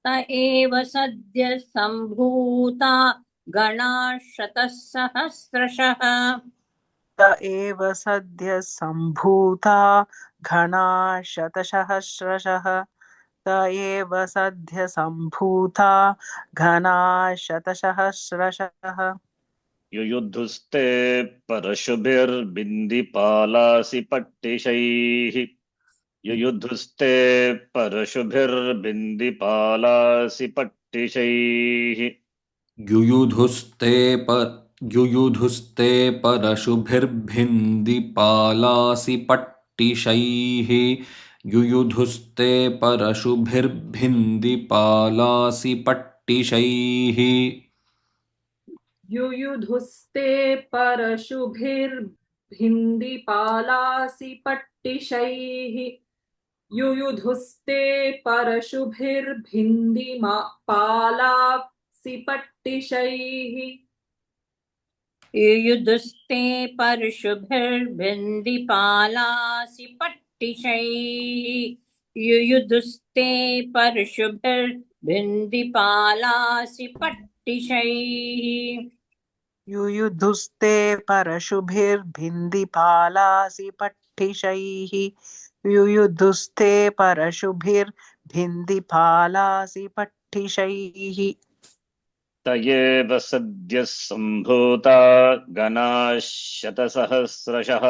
Speaker 4: त एव सद्यः सम्भूता गणाः शतसहस्रशः
Speaker 5: त एव सद्यः सम्भूता घनाः शतसहस्रशः त एव सद्यः सम्भूता घनाः शतसहस्रशः
Speaker 1: युयुधुस्ते परशुभिर्बिन्दिपालासि पट्टिशैः युयुधुस्ते परशुभिर्बिन्दिपालासि पट्टिशैः
Speaker 2: युयुधुस्ते परशुभिर्भिन्दिपालासि पट्टिशैः युयुधुस्ते परशुभिर्भिन्दिपालासि पट्टिशैः
Speaker 3: युयुधुस्ते परशुभिर्भिन्दिपालासि पट्टिशैः युयुधुस्ते परशुभिर्भिन्दिपालासि पट्टिशैः
Speaker 4: युयुधुस्ते परशुभिर्भिन्दिपालासि पट्टिशैः युयुधुस्ते परशुभिर्भिन्दिपालासि पट्टिशैः
Speaker 5: युयुधुस्ते परशुभिर्भिन्दिपालासि पट्टिशैः युयुधुस्ते परशुभिर्भिन्दिपालासि पट्टिशैः
Speaker 1: त एव सद्यः सम्भूता गणाः शतसहस्रशः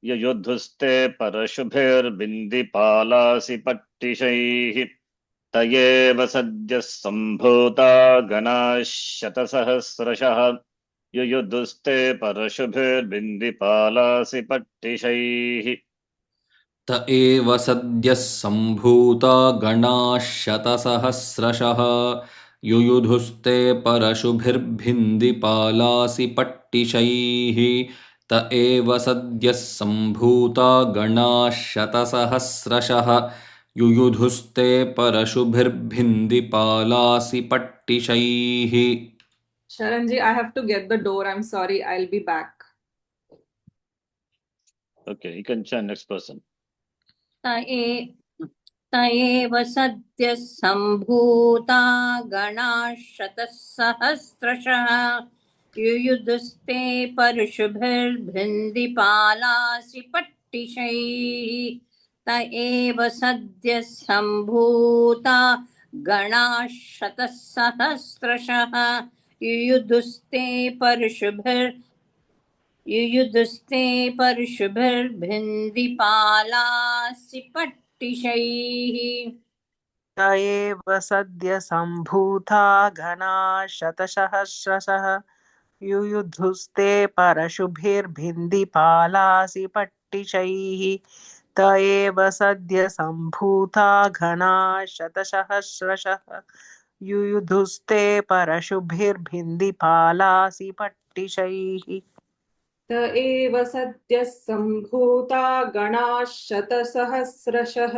Speaker 1: युयुधुस्ते परशुभिर्बिन्दिपालासि पट्टिशैः त एव सद्यः सम्भूता गणाः शतसहस्रशः युयुधुस्ते परशुभिर्बिन्दिपालासि पट्टिशैः
Speaker 2: त एव सद्यः सम्भूता गणाः शतसहस्रशः युयुधुस्ते परशुभिर्भिन्दिपालासि पट्टिशैः त एव सद्यः सम्भूता गणाः शतसहस्रशः युयुधुस्ते परशुभिर्भिन्दिपालासि पट्टिशैः
Speaker 3: Sharanji, I have to get the door. I'm sorry. I'll be back.
Speaker 1: Okay, you can chant next person.
Speaker 4: त एव सद्यः सम्भूता गणाः शतसहस्रशः युयुधुस्ते परशुभिर्भिन्दिपालासि पट्टिशैः त एव सद्यः सम्भूता गणाः शतसहस्रशः युयुधुस्ते परशुभिर्भिन्दिपालासि पट्टिशैः
Speaker 5: त एव सद्यः सम्भूता गणाः शतसहस्रशः युयुधुस्ते परशुभिर्भिन्दिपालासि पट्टिशैः त एव सद्यः सम्भूता गणाः शतसहस्रशः युयुधुस्ते परशुभिर्भिन्दिपालासि पट्टिशैः
Speaker 3: त एव सद्यः सम्भूता गणाः शतसहस्रशः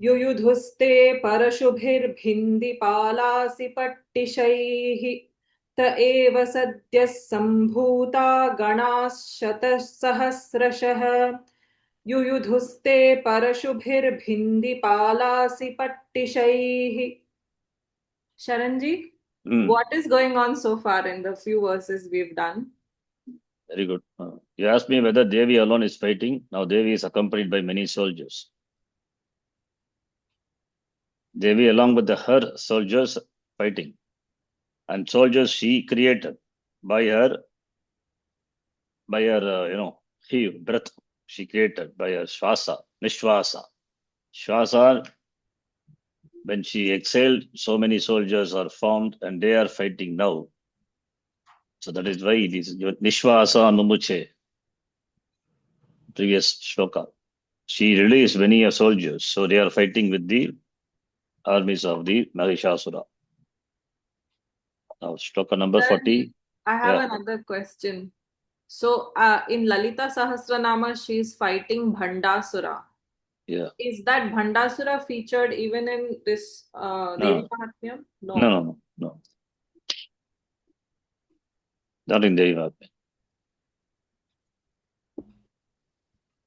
Speaker 3: युयुधुस्ते परशुभिर्भिन्दिपालासि पट्टिशैः त एव सद्यः सम्भूता गणाः शतसहस्रशः युयुधुस्ते परशुभिर्भिन्दिपालासि पट्टिशैः. Sharanji, what is going on so far in the few verses we've done?
Speaker 1: Very good. You asked me whether Devi alone is fighting. Now Devi is accompanied by many soldiers. Devi along with her soldiers fighting. And soldiers she created by her breath. She created by her Shwasa, Nishwasa. Shwasa, when she exhaled, so many soldiers are formed and they are fighting now. So that is why it is Nishwasa Numuche. Previous shloka. She released many soldiers, so they are fighting with the armies of the Mahishasura. Now, shloka number 40.
Speaker 3: I have another question. So, in Lalita Sahasranama, she is fighting Bhandasura.
Speaker 1: Yeah.
Speaker 3: Is that Bhandasura featured even in this Devi Mahatmyam?
Speaker 1: No. Not in Devi Mahatmyam.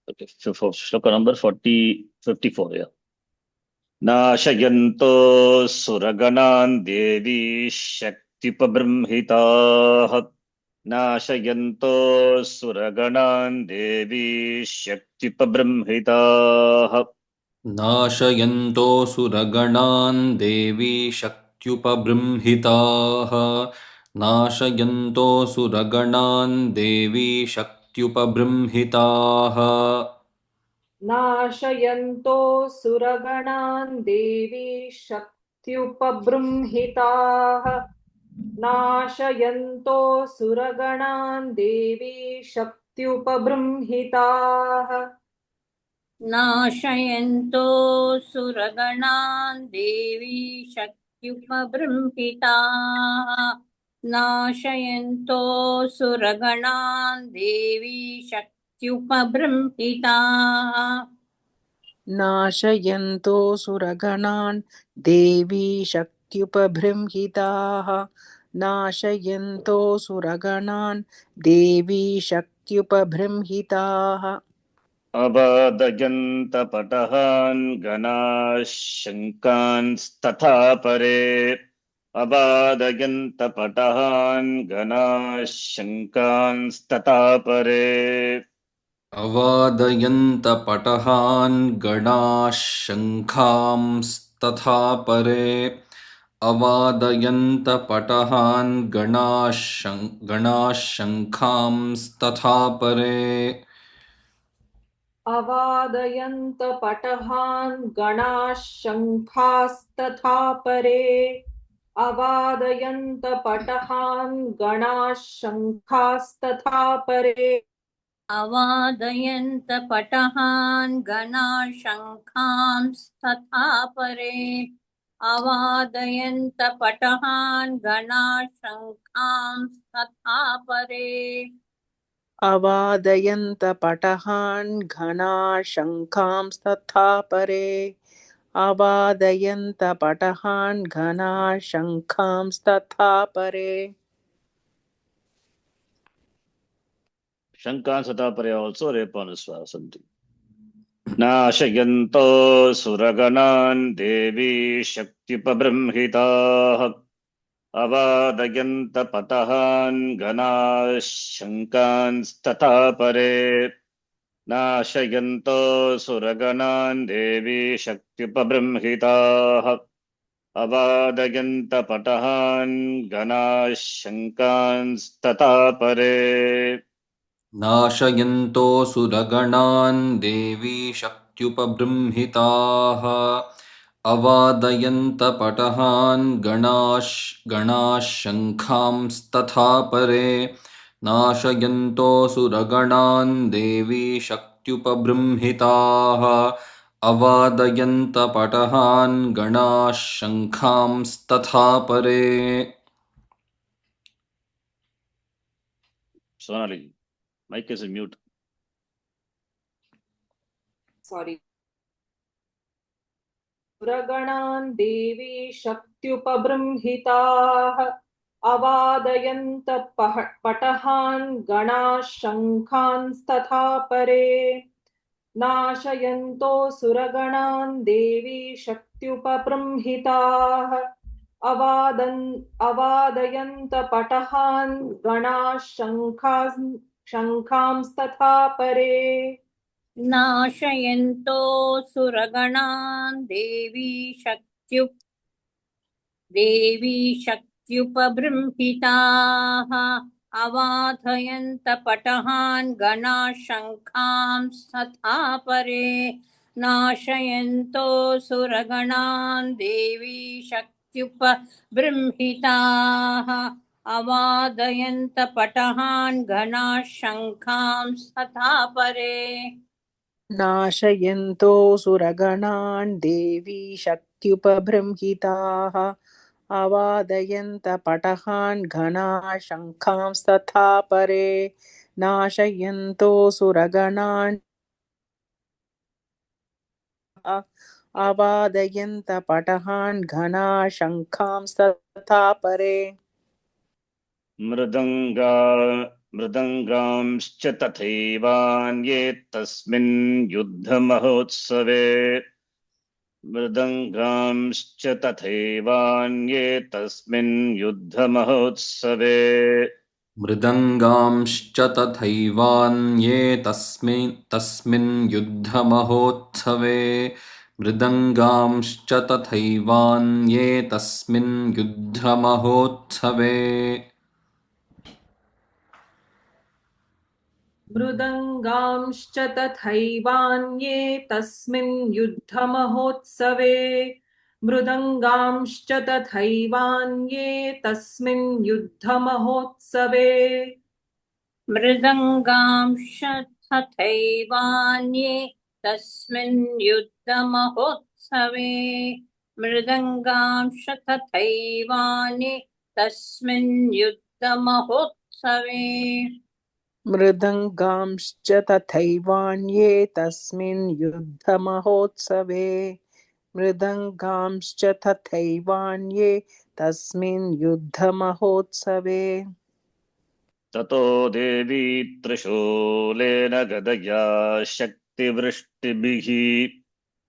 Speaker 1: Okay, so for shloka number 54, yeah. Nashayanto suraganan devi shaktipabrahmhitah. Nashayanto suraganan devi shaktipabrahmhitah.
Speaker 2: नाशयन्तो सुरगणान् देवी शक्त्युपबृंहिताः नाशयन्तो सुरगणान् देवी शक्त्युपबृंहिताः
Speaker 3: नाशयन्तो सुरगणान् देवी शक्त्युपबृंहिताः नाशयन्तो सुरगणान् देवी शक्त्युपबृंहिताः
Speaker 4: नाशयन्तो सुरगणान् देवी शक्त्युपबृंहिताः नाशयन्तो सुरगणान् देवी शक्त्युपबृंहिताः
Speaker 5: नाशयन्तो सुरगणान् देवी शक्त्युपबृंहिताः नाशयन्तो सुरगणान् देवी शक्त्युपबृंहिताः
Speaker 1: अबादयन्त पटहान् गणाः शङ्कांस्तथा परे अबादयन्त पटहान् गणाः शङ्कांस्तथा परे
Speaker 2: अवादयन्त पटहान् गणाः शङ्खांस्तथा परे अवादयन्त पटहान् गणाः शङ्खांस्तथा परे
Speaker 3: अवादयन्त पटहान् गणाः शङ्खास्तथा परे अवादयन्त पटहान् गणाः शङ्खास्तथा परे
Speaker 4: अवादयन्त पटहान् गणाः शङ्खांस्तथा परे अवादयन्त पटहान् गणाः शङ्खांस्तथा परे
Speaker 5: अवादयन्त पटहान् घनाः शङ्खांस्तथा परे अवादयन्त पटहान् घनाः शङ्खांस्तथा परे
Speaker 1: शङ्कांस्तथा परे also रेपानुस्वारः सन्ति नाशयन्तो सुरगणान् देवी शक्त्युपबृंहिताः अवादयन्त पटहान् गणाः शङ्कांस्तथा परे नाशयन्तो सुरगणान् देवी शक्त्युपबृंहिताः अवादयन्त पटहान् गणाः शङ्कांस्तथा परे
Speaker 2: नाशयन्तोऽसुरगणान् देवी शक्त्युपबृंहिताः अवादयन्त पटहान् गणाः शङ्खांस्तथा परे नाशयन्तोऽसुरगणान् देवी शक्त्युपबृंहिताः अवादयन्त पटहान् गणाः शङ्खांस्तथा परे
Speaker 1: Sonali, mic is mute.
Speaker 3: Sorry. सुरगणान् देवी शक्त्युपबृंहिताः अवादयन्त पटहान् गणाः शङ्खांस्तथा परे नाशयन्तो सुरगणान् देवी शक्त्युपबृंहिताः अवादयन्त पटहान् गणाः शङ्खांस्तथा परे
Speaker 4: नाशयन्तो सुरगणान् देवी शक्त्युपबृंहिताः अवादयन्त पटहान् गणाः शङ्खांस्तथा परे नाशयन्तो सुरगणान् देवी शक्त्युपबृंहिताः अवादयन्त पटहान् गणाः शङ्खांस्तथा परे
Speaker 5: नाशयन्तो सुरगणान् देवी शक्त्युपबृंहिताः अवादयन्त पटहान् घनाः शङ्खांस्तथा परे नाशयन्तो सुरगणान् अवादयन्त पटहान् घनाः शङ्खांस्तथा परे
Speaker 1: मृदङ्गांश्च तथैवान्ये तस्मिन् युद्धमहोत्सवे मृदङ्गांश्च तथैवान्ये तस्मिन् युद्धमहोत्सवे
Speaker 2: मृदङ्गांश्च तथैवान्ये तस्मिन् युद्धमहोत्सवे मृदङ्गांश्च तथैवान्ये तस्मिन् युद्धमहोत्सवे
Speaker 3: मृदङ्गांश्च तथैवान्ये तस्मिन् युद्धमहोत्सवे मृदङ्गांश्च तथैवान्ये तस्मिन् युद्धमहोत्सवे
Speaker 4: मृदङ्गांश्च तथैवान्ये तस्मिन् युद्धमहोत्सवे मृदङ्गांश्च तथैवान्ये तस्मिन् युद्धमहोत्सवे
Speaker 5: मृदङ्गांश्च तथैवान्ये तस्मिन् युद्धमहोत्सवे मृदङ्गांश्च तथैवान्ये तस्मिन् युद्धमहोत्सवे
Speaker 1: ततो देवी त्रिशूलेन गदया शक्तिवृष्टिभिः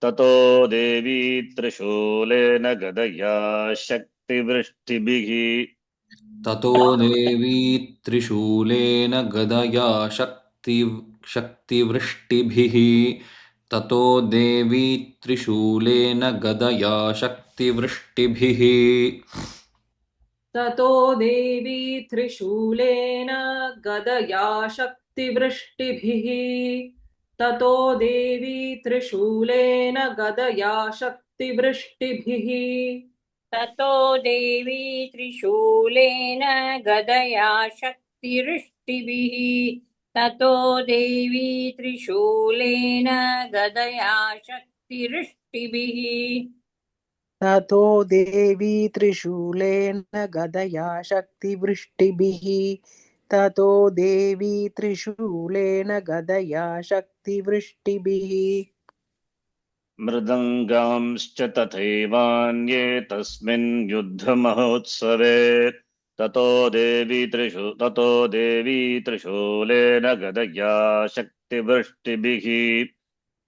Speaker 1: ततो देवी त्रिशूलेन गदया शक्तिवृष्टिभिः
Speaker 2: ततो देवी त्रिशूलेन गदया शक्तिवृष्टिभिः ततो देवी त्रिशूलेन गदया शक्तिवृष्टिभिः
Speaker 3: ततो देवी त्रिशूलेन गदया शक्तिवृष्टिभिः ततो देवी त्रिशूलेन गदया शक्तिवृष्टिभिः
Speaker 4: ततो देवी त्रिशूलेन गदया शक्तिवृष्टिभिः ततो देवी त्रिशूलेन गदया शक्तिवृष्टिभिः
Speaker 5: ततो देवी त्रिशूलेन गदया शक्तिवृष्टिभिः ततो देवी त्रिशूलेन गदया शक्तिवृष्टिभिः
Speaker 1: मृदङ्गांश्च तथैवान्ये तस्मिन् युद्धमहोत्सवे ततो देवी त्रिशूलेन गदया शक्तिवृष्टिभिः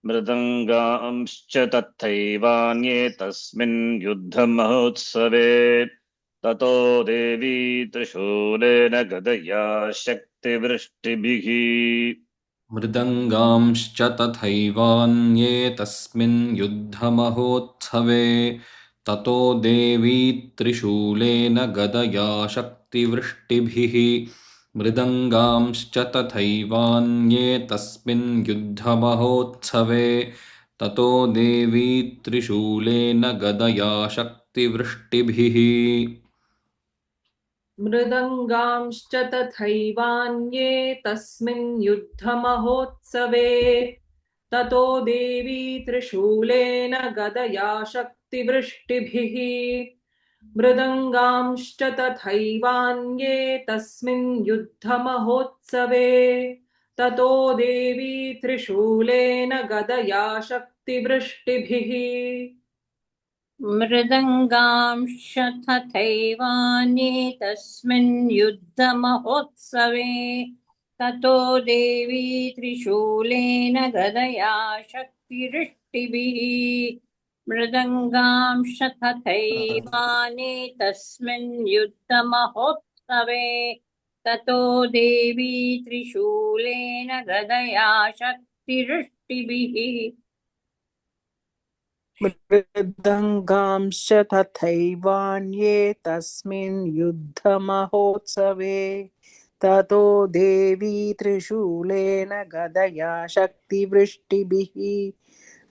Speaker 1: मृदङ्गांश्च तथैवान्ये तस्मिन् युद्धमहोत्सवे ततो देवी त्रिशूलेन गदया शक्तिवृष्टिभिः
Speaker 2: मृदङ्गांश्च तथैवान्ये तस्मिन् युद्धमहोत्सवे ततो देवी त्रिशूलेन गदया शक्तिवृष्टिभिः मृदङ्गांश्च तथैवान्ये तस्मिन् युद्धमहोत्सवे ततो देवी त्रिशूलेन गदया शक्तिवृष्टिभिः
Speaker 3: मृदङ्गांश्च तथैवान्ये तस्मिन् युद्धमहोत्सवे ततो देवी त्रिशूलेन गदया शक्तिवृष्टिभिः मृदङ्गांश्च तथैवान्ये तस्मिन् युद्धमहोत्सवे ततो देवी त्रिशूलेन गदया शक्तिवृष्टिभिः
Speaker 4: मृदङ्गांश्च तथैवान्ये तस्मिन् युद्धमहोत्सवे ततो देवी त्रिशूलेन गदया शक्तिवृष्टिभिः मृदङ्गांश्च तथैवान्ये तस्मिन् युद्धमहोत्सवे ततो देवी त्रिशूलेन गदया शक्तिवृष्टिभिः
Speaker 5: मृदङ्गांश्च तथैवान्ये तस्मिन् युद्धमहोत्सवे ततो देवी त्रिशूलेन गदया शक्तिवृष्टिभिः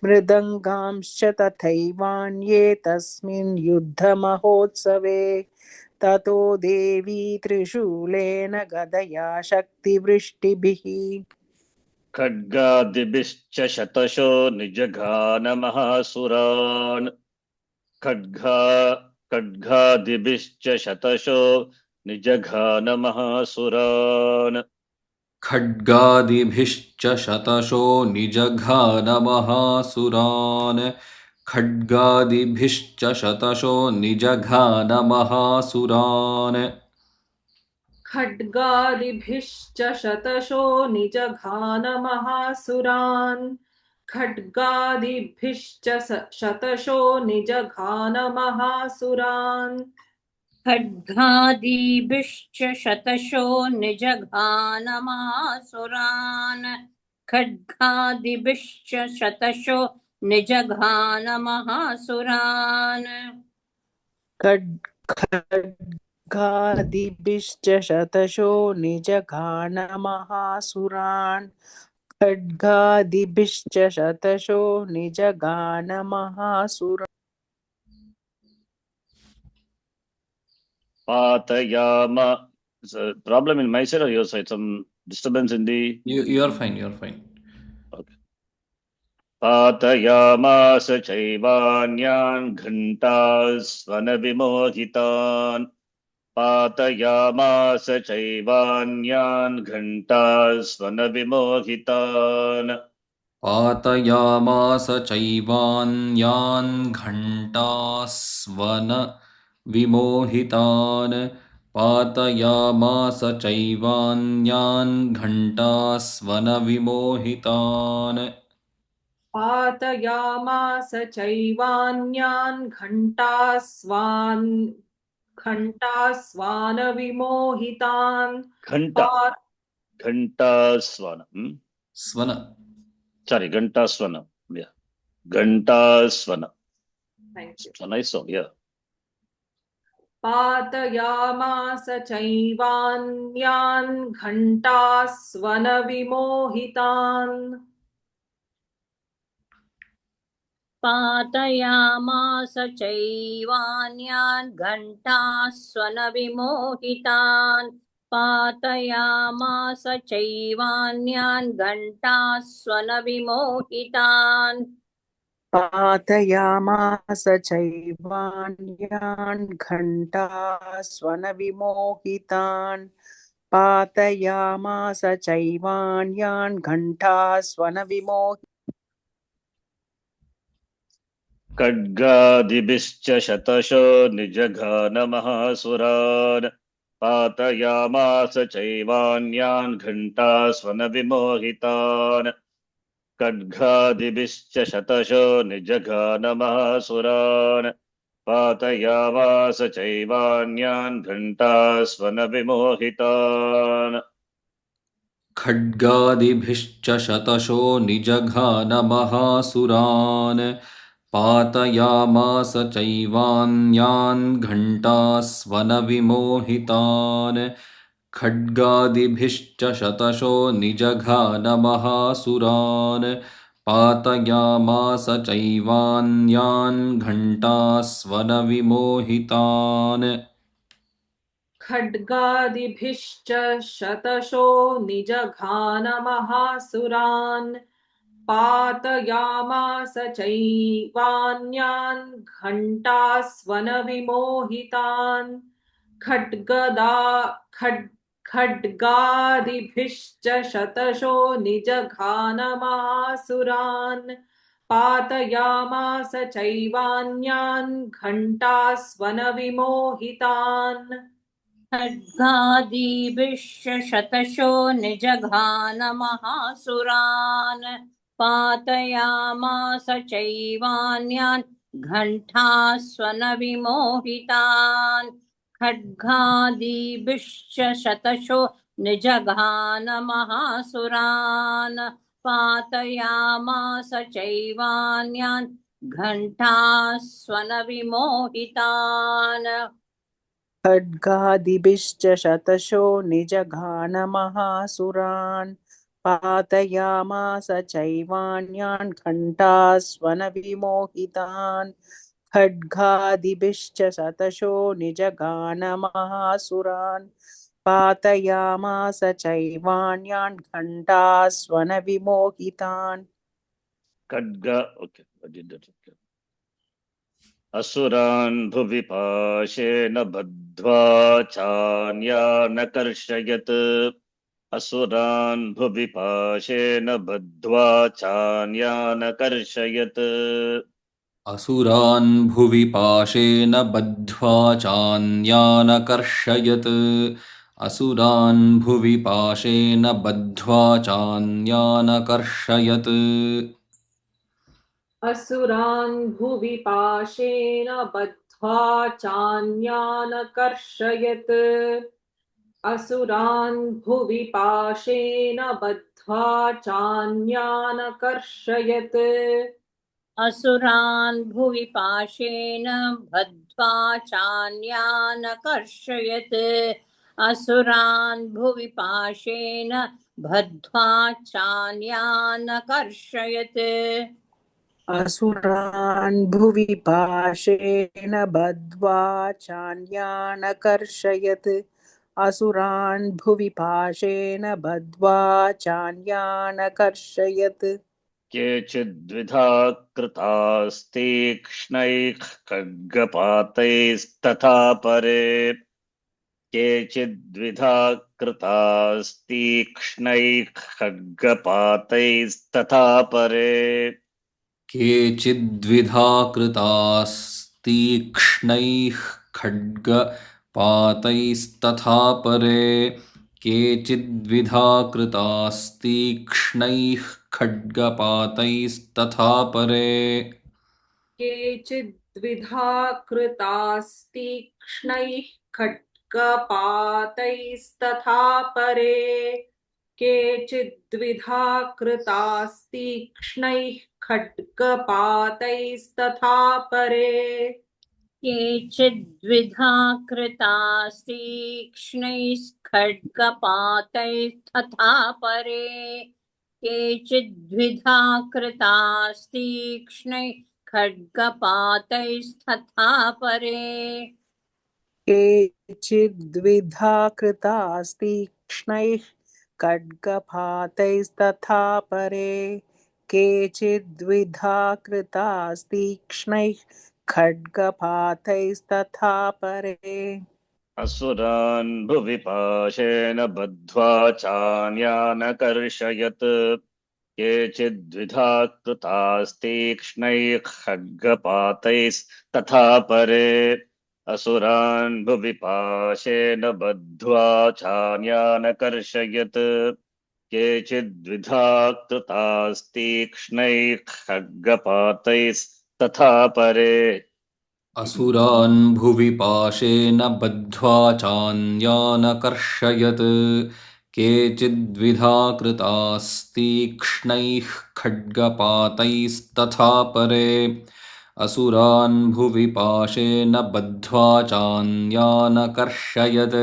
Speaker 5: मृदङ्गांश्च तथैवान्ये तस्मिन् युद्धमहोत्सवे ततो देवी त्रिशूलेन गदया शक्तिवृष्टिभिः
Speaker 1: खड्गादिभिश्च शतशो निजघानमहासुरान् खड्गादिभिश्च शतशो निजघानमहासुरान्
Speaker 2: खड्गादिभिश्च शतशो निजघानमहासुरान् खड्गादिभिश्च शतशो निजघानमहासुरान्
Speaker 3: खड्गादिभिश्च शतशो निजघानमहासुरान् खड्गादिभिश्च शतशो निजघानमहासुरान्
Speaker 4: खड्गादिभिश्च शतशो निजघानमहासुरान् खड्गादिभिश्च शतशो निजघानमहासुरान्
Speaker 5: खड्गादिभिश्च शतशो निजघानमहासुरान् खड्गादिभिश्च शतशो निजघानमहासुरान्
Speaker 1: Patayama. Is a problem in my side or your side? Some disturbance in the.
Speaker 2: You're fine. You're fine.
Speaker 1: Okay. Patayamasa chaivanyan ghantasvana vimohitan. Patayamasa chaivanyan ghantasvana vimohitan.
Speaker 2: पातयामास चैवान्यान् घण्टास्वन विमोहितान् पातयामास चैवान्यान् घण्टास्वन विमोहितान्
Speaker 3: पातयामास चैवान्यान् घण्टास्वानविमोहितान्
Speaker 1: Ghanta, Ghantaswana.
Speaker 2: Swan
Speaker 1: Sorry, Ghantaswana. Yeah. Ghantaswana.
Speaker 3: Thank you.
Speaker 1: It's a nice song, yeah.
Speaker 3: पातयामास चैवान्यान् घण्टास्वनविमोहितान्
Speaker 4: पातयामास चैवान्यान् घण्टास्वनविमोहितान् पातयामास चैवान्यान् घण्टास्वनविमोहितान्
Speaker 5: पातयामास चैवान्यान् घण्टास्वनविमोहितान् पातयामास चैवान्यान् घण्टास्वनविमोहितान्
Speaker 1: खड्गादिभिश्च शतशो निजघानमहासुरान् पातयामास चैवान्यान् घण्टास्वनविमोहितान् खड्गादिभिश्च शतशो निजघानमहासुरान् पातयामास चैवान्यान् घण्टास्वनविमोहितान्
Speaker 2: खड्गादिभिश्च शतशो निजघानमहासुरान् पातयामास चैवान्यान् घण्टास्वनविमोहितान् खड्गादिभिश्च शतशो निजघानमहासुरान् पातयामास चैवान्यान् घण्टास्वनविमोहितान्
Speaker 3: खड्गादिभिश्च शतशो निजघानमहासुरान् पातयामास चैवान्यान् घण्टास्वनविमोहितान् खड्गादिभिश्च शतशो निजघानमहासुरान् पातयामास चैवान्यान् घण्टास्वनविमोहितान्
Speaker 4: खड्गादिभिश्च शतशो निजघानमहासुरान् पातयामास चैवान्यान् घण्टास्वनविमोहितान् खड्गादिभिश्च शतशो निजघानमहासुरान् पातयामास चैवान्यान् घण्टास्वनविमोहितान्
Speaker 5: खड्गादिभिश्च शतशो निजघानमहासुरान् पातयामास चैवान्यान् घण्टास्वनविमोहितान् खड्गादिभिश्च शतशो निजघानमहासुरान् पातयामास चैवान्यान् घण्टास्वनविमोहितान्
Speaker 1: Kharga okay I did that okay. असुरान् भुवि पाशेन बद्ध्वा चान्यानकर्षयत् असुरान् भुवि पाशेन बद्ध्वा चान्यानकर्षयत्
Speaker 2: असुरान् भुवि पाशेन बद्ध्वा चान्यानकर्षयत् असुरान् भुवि पाशेन बद्ध्वा चान्यानकर्षयत्
Speaker 3: असुरान् भुवि पाशेन बद्ध्वा चान्यानकर्षयत् असुरान् भुवि पाशेन बद्ध्वा चान्यानकर्षयत्
Speaker 4: असुरान् भुवि पाशेन बद्ध्वा चान्यानकर्षयत् असुरान् भुवि पाशेन बद्ध्वा चान्यानकर्षयत्
Speaker 5: असुरान् भुवि पाशेन बद्ध्वा चान्यानकर्षयत् असुरान् भुवि पाशेन बद्ध्वा चान्यानकर्षयत्
Speaker 1: केचिद्विधा कृतास्तीक्ष्णैः खड्गपातैस्तथा परे केचिद्विधा कृतास्तीक्ष्णैः खड्गपातैस्तथा परे
Speaker 2: केचिद्विधा कृतास्तीक्ष्णैः खड्गपातैस्तथा परे केचिद्विधा कृतास्तीक्ष्णैः खड्गपातैस्तथा परे
Speaker 3: केचिद्विधा कृतास्तीक्ष्णैः खड्गपातैस्तथा परे केचिद्विधा कृतास्तीक्ष्णैः खड्गपातैस्तथा परे
Speaker 4: केचिद्विधा कृतास्तीक्ष्णैः खड्गपातैस्तथा परे केचिद्विधा कृतास्तीक्ष्णैः खड्गपातैस्तथा परे
Speaker 5: केचिद्विधा कृतास्तीक्ष्णैः खड्गपातैस्तथा परे केचिद्विधा कृतास्तीक्ष्णैः खड्गपातैस्तथा परे
Speaker 1: असुरान् भुवि पाशेन बद्ध्वा चान्यानकर्षयत् केचिद्विधा कृतास्तीक्ष्णैः खड्गपातैस्तथा परे असुरान् भुवि पाशेन बद्ध्वा चान्यानकर्षयत् केचिद्विधा कृतास्तीक्ष्णैः खड्गपातैस्तथा परे
Speaker 2: असुरान् भुवि पाशेन बद्ध्वा चान्यानकर्षयत् केचिद्विधा कृतास्तीक्ष्णैः खड्गपातैस्तथा परे असुरान् भुवि पाशेन बद्ध्वा चान्यानकर्षयत्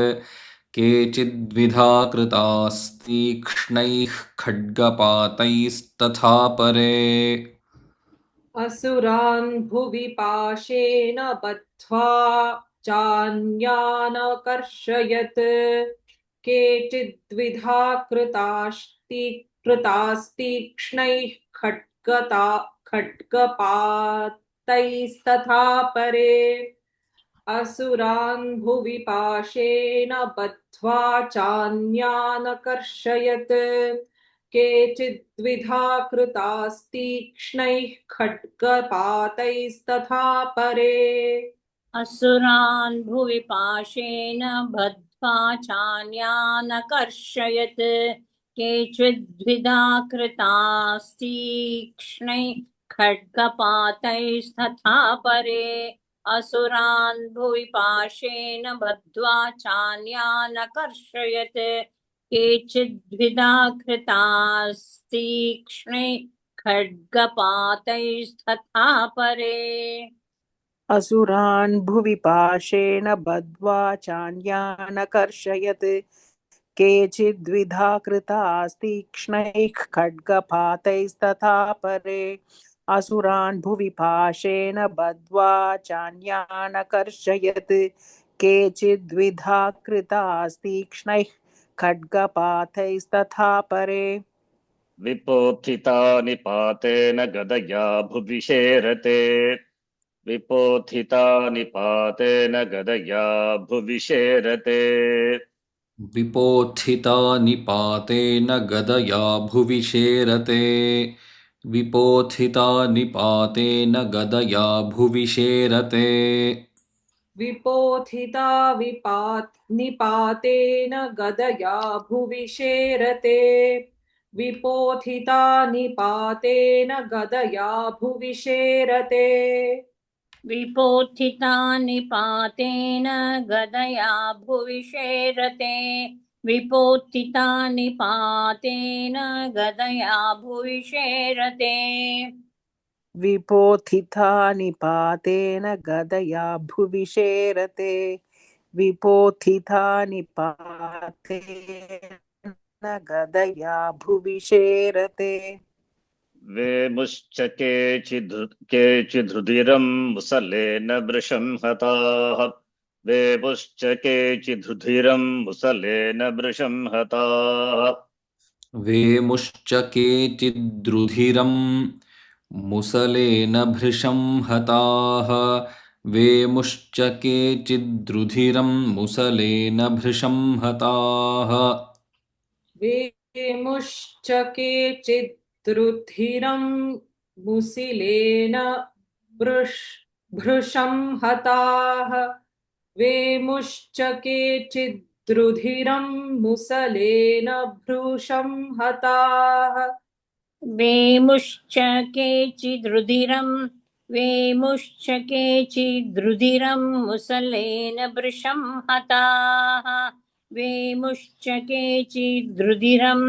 Speaker 2: केचिद्विधा कृतास्तीक्ष्णैः खड्गपातैस्तथा परे
Speaker 3: असुरान् भुवि पाशेन बद्ध्वा चान्यानकर्षयत् केचिद्विधा कृतास्तीक्ष्णैः खड्गपातैस्तथा परे असुरान् भुवि पाशेन बद्ध्वा चान्यानकर्षयत् केचिद्विधा कृतास्तीक्ष्णैः खड्गपातैस्तथा परे
Speaker 4: असुरान् भुवि पाशेन बद्ध्वा चान्यानकर्षयत् केचिद्विधा कृतास्तीक्ष्णैः खड्गपातैस्तथा परे असुरान् भुवि पाशेन बद्ध्वा चान्यानकर्षयत् केचिद्विधा कृतास्तीक्ष्णैः खड्गपातैस्तथा परे
Speaker 5: असुरान् भुवि पाशेन बद्ध्वा चान्यानकर्षयत् केचिद्विधा कृतास्तीक्ष्णैः खड्गपातैस्तथा परे असुरान् भुवि पाशेन बद्ध्वा चान्यानकर्षयत् केचिद्विधा कृतास्तीक्ष्णैः खड्गपातैस्तथा परे
Speaker 1: विपोथिता निपातेन गदया भुविशेरते विपोथिता निपातेन गदया भुविशेरते
Speaker 2: विपोत्थिता निपातेन गदया भुविशेरते विपोत्थिता निपातेन गदया भुविशेरते
Speaker 3: विपोथिता निपातेन गदया भुविशेरते विपोथिता निपातेन गदया भुविशेरते
Speaker 4: विपोथिता निपातेन गदया भुविशेरते विपोथिता निपातेन गदया भुविशेरते
Speaker 5: विपोथिता निपातेन गदया भुविशेरते विपोथिता निपातेन गदया भुविशेरते
Speaker 1: वेमुश्च केचिधृदिरं मुसलेन वृषं हताः वेमुश्च केचिधृधिरं मुसलेन वृषं हताः
Speaker 2: वेमुश्च केचिद्रुधिरं मुसलेन भृशं हताः वेमुश्च केचिद्रुधिरं मुसलेन भृशं हताः
Speaker 3: वेमुश्च केचिद्रुधिरं मुसलेन भृशं हताः वेमुश्च केचिद्रुधिरं मुसलेन भृशं हताः
Speaker 4: वेमुश्च केचिद्रुधिरं मुसलेन भृशं हताः वेमुश्च केचिद्रुधिरं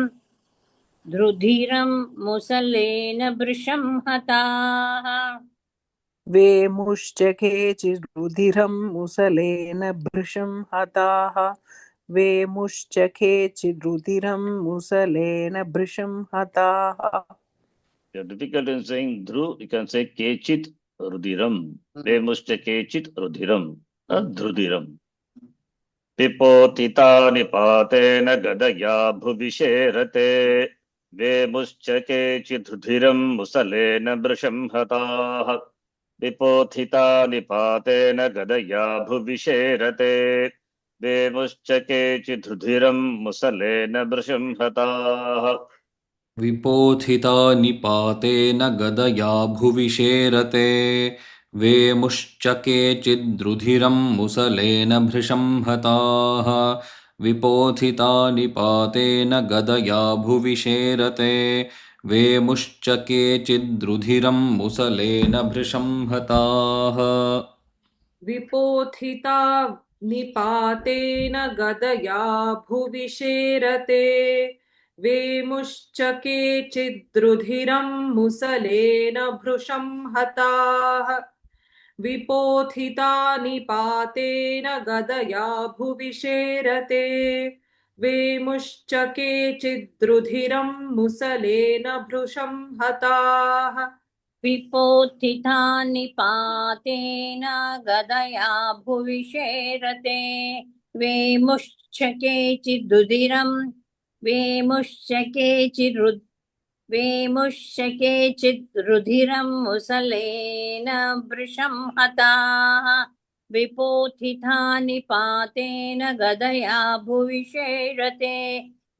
Speaker 4: मुसलेन भृशं हताः
Speaker 5: वेमुश्च केचिद्रुधिरं मुसलेन भृशं हताः वेमुश्च केचिद्रुधिरं मुसलेन भृशं हताः.
Speaker 1: You're difficult in saying dhru, you can say kechit rudiram. Vemushcha kechit rudiram. Dhrudiram. Pipotita nipatena gadaya bhuvisherate. Vemushcha kechit rudiram musalena brisham hatah. Pipotita nipatena gadaya bhuvisherate. Vemushcha kechit rudiram musalena brisham hatah.
Speaker 2: विपोथिता निपातेन गदया भुविशेरते वेमुश्च केचिद्रुधिरं मुसलेन भृशं हताः विपोथिता निपातेन गदया भुविशेरते वेमुश्च केचिद्रुधिरं मुसलेन भृशं हताः
Speaker 3: विपोथिता निपातेन गदया भुविशेरते वेमुश्च केचिद्रुधिरं मुसलेन भृशं हताः विपोथिता निपातेन गदया भुविशेरते वेमुश्च केचिद्रुधिरं मुसलेन भृशं हताः
Speaker 4: विपोथिता निपातेन गदया भुविशेरते वेमुश्च केचिद्रुधिरं मुसलेन भृशं हताः विपोथिता निपातेन गदया भुविशेरते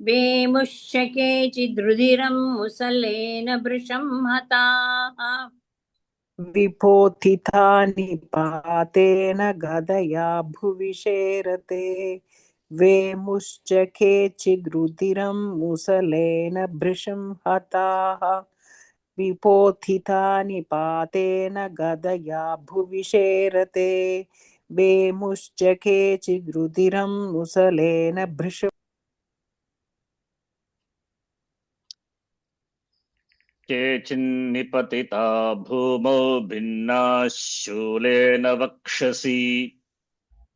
Speaker 4: वेमुश्च केचिद्रुधिरं मुसलेन भृशं हताः
Speaker 5: विपोथिता निपातेन गदया भुविशेरते वेमुश्च केचिद्रुधिरं मुसलेन भृशं हताः विपोथिता निपातेन गदया भुविशेरते वेमुश्च केचिद्रुधिरं मुसलेन भृशं
Speaker 1: केचिन्निपतिता भूमौ भिन्नाः शूलेन वक्षसि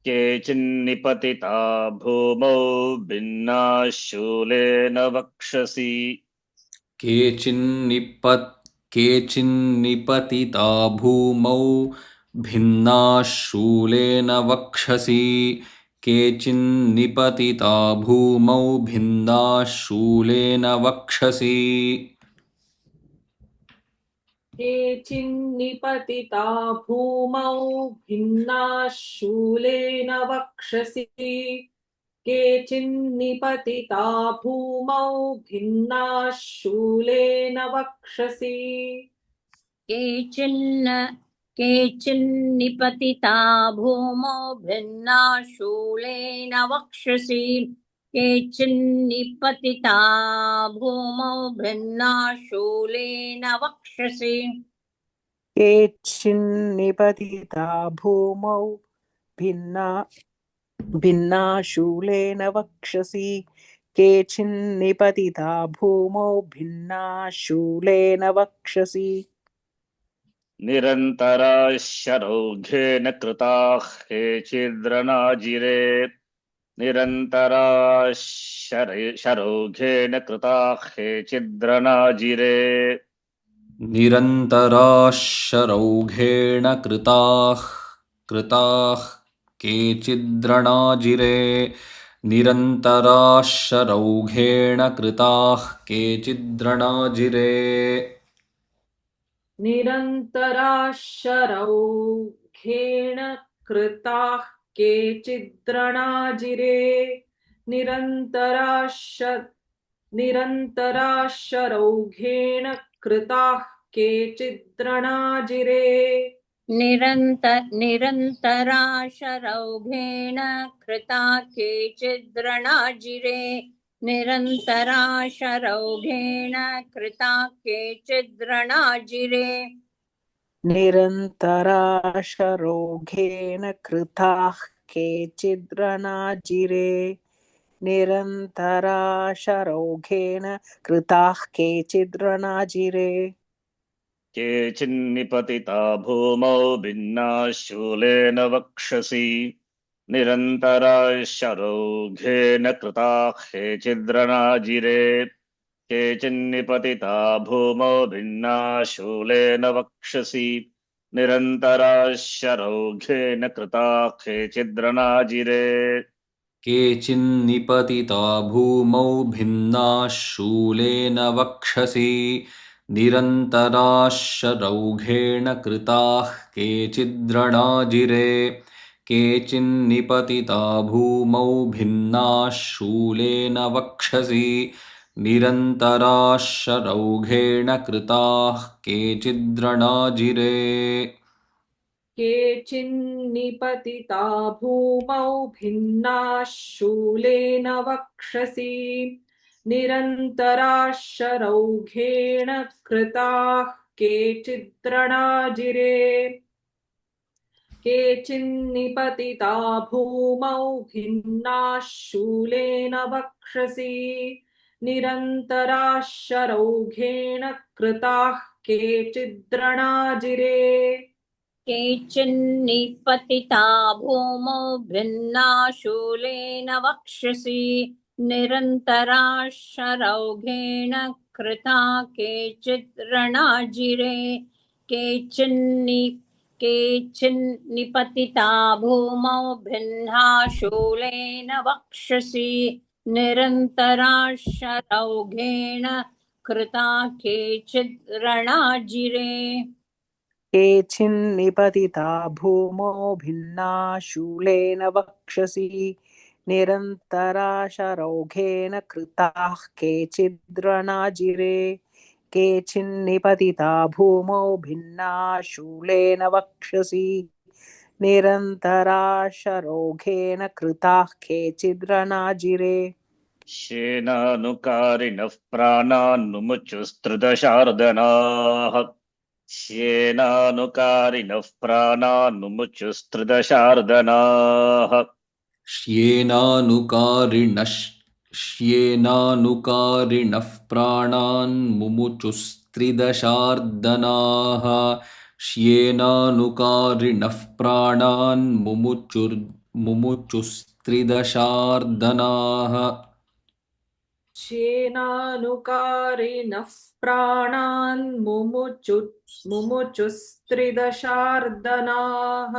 Speaker 1: केचिन्निपतिता भूमौ भिन्नाः शूलेन वक्षसि
Speaker 2: केचिन्निपतिता भूमौ भिन्नाः शूलेन वक्षसि केचिन्निपतिता भूमौ भिन्नाः शूलेन वक्षसि
Speaker 3: केचिन्निपतिता भूमौ भिन्नाः शूलेन वक्षसि केचिन्निपतिता भूमौ भिन्नाः शूलेन वक्षसि
Speaker 4: केचिन्निपतिता भूमौ भिन्नाः शूलेन वक्षसि केचिन्निपतिता भूमौ भिन्नाः शूलेन वक्षसि
Speaker 5: केचिन्निपतिता भूमौ भिन्ना शूलेन वक्षसि केचिन्निपतिता भूमौ भिन्ना शूलेन वक्षसि
Speaker 1: निरन्तराः शरौघेन कृताः केचिद्रनाजिरे निरन्तराः शरौघेन कृताः केचिद्रनाजिरे
Speaker 2: निरन्तराः शरौघेण कृताः केचिद्रणाजिरे निरन्तराः शरौघेण कृताः केचिद्रणाजिरे
Speaker 3: निरन्तराः शरौघेन रौघेण कृताः केचिद्रणाजिरे निरन्तराशरौघेण कृताः केचिद्रणाजिरे
Speaker 4: निरन्तराशरौघेण कृता केचिद्रणाजिरे निरन्तराशरौघेण कृता केचिद्रणाजिरे
Speaker 5: निरन्तराशरोघेन कृताः केचिद्रणाजिरे निरन्तराशरोघेन कृताः केचिद्रणाजिरे
Speaker 1: केचिन्निपतिता भूमौ भिन्नाः शूलेन वक्षसि निरन्तराशरौघेन कृताः केचिद्रणाजिरे केचिन्निपतिता भूमौ भिन्नाः शूलेन वक्षसि निरन्तराशरौघेन कृताः केचिद्रणाजिरे
Speaker 2: केचिन्निपतिता भूमौ भिन्नाः शूलेन वक्षसि निरन्तराश्शरौघेण कृताः केचिद्रणाजिरे केचिन्निपतिता भूमौ भिन्नाः शूलेन वक्षसि निरन्तराश्शरौघेण कृताः केचिद्रणाजिरे
Speaker 3: केचिन्निपतिता भूमौ भिन्नाः शूलेन वक्षसि निरन्तराशरौघेण कृताः केचिद्रणाजिरे केचिन्निपतिता भूमौ भिन्नाः शूलेन वक्षसि निरन्तराशरौघेण कृताः केचिद्रणाजिरे
Speaker 4: केचिन्निपतिता भूमौ भिन्ना शूलेन वक्षसि निरन्तराशरौघेण कृता केचिद्रणाजिरे केचिन्निपतिता भूमौ भिन्ना शूलेन वक्षसि निरन्तराशरौघेण कृता केचिद्रणाजिरे
Speaker 5: केचिन्निपतिता भूमौ भिन्ना शूलेन वक्षसि निरन्तराशरौघेन कृताः केचिद्रणाजिरे केचिन्निपतिता भूमौ भिन्ना शूलेन वक्षसि निरन्तराशरौघेन कृताः केचिद्रणाजिरे
Speaker 1: श्येनानुकारिणः प्राणान्मुमुचुस्त्रिदशार्दनाः श्येनानुकारिणः प्राणान्मुमुचुस्त्रिदशार्दनाः
Speaker 2: श्येनानुकारिणः प्राणान् मुमुचुस्त्रिदशार्दनाः श्येनानुकारिणः प्राणान् मुमुचुस्त्रिदशार्दनाः
Speaker 3: श्येनानुकारिणः प्राणान् मुमुचुस्त्रिदशार्दनाः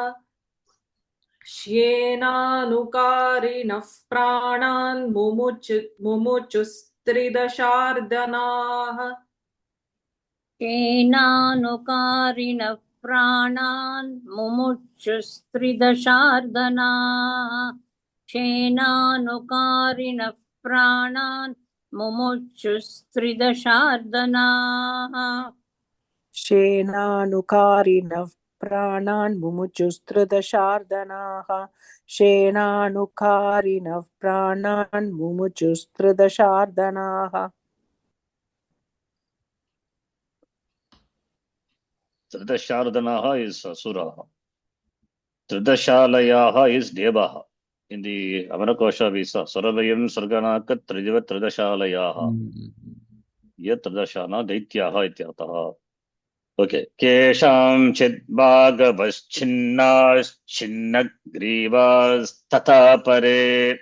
Speaker 3: श्येनानुकारिणः प्राणान् मुमुचुस्त्रिदशार्दनाः
Speaker 4: केनानुकारिणः प्राणान् मुमुचुस्त्रिदशार्दनाः केनानुकारिणः प्राणान् मुमुचुस्त्रिदशार्दनाः
Speaker 5: श्येनानुकारिणः प्राणान् मुमुचुस्त्रिदशार्दनाः श्येनानुकारिणः प्राणान् मुमुचुस्त्रिदशार्दनाः
Speaker 1: त्रिदशार्दनाः is asuraः. Tridashalayah is devah. In the Avanakosha we saw Saralayam Sarganaka Tridiva Tridashalayah. Yat Tridashana Daityaha Ityataha. Okay. Kesham Chidbhagavas Chinnagreevas Tata Pare.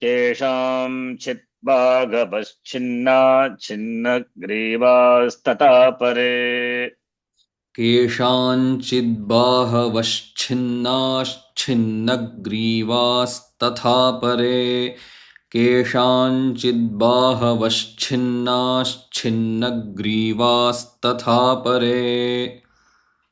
Speaker 1: Kesham Chidbhagavas Chinnagreevas Tata Pare.
Speaker 2: केषाञ्चिद्बाहवश्छिन्नाश्छिन्नग्रीवास्तथा परे केषाञ्चिद्बाहवश्छिन्नाश्छिन्नग्रीवास्तथा परे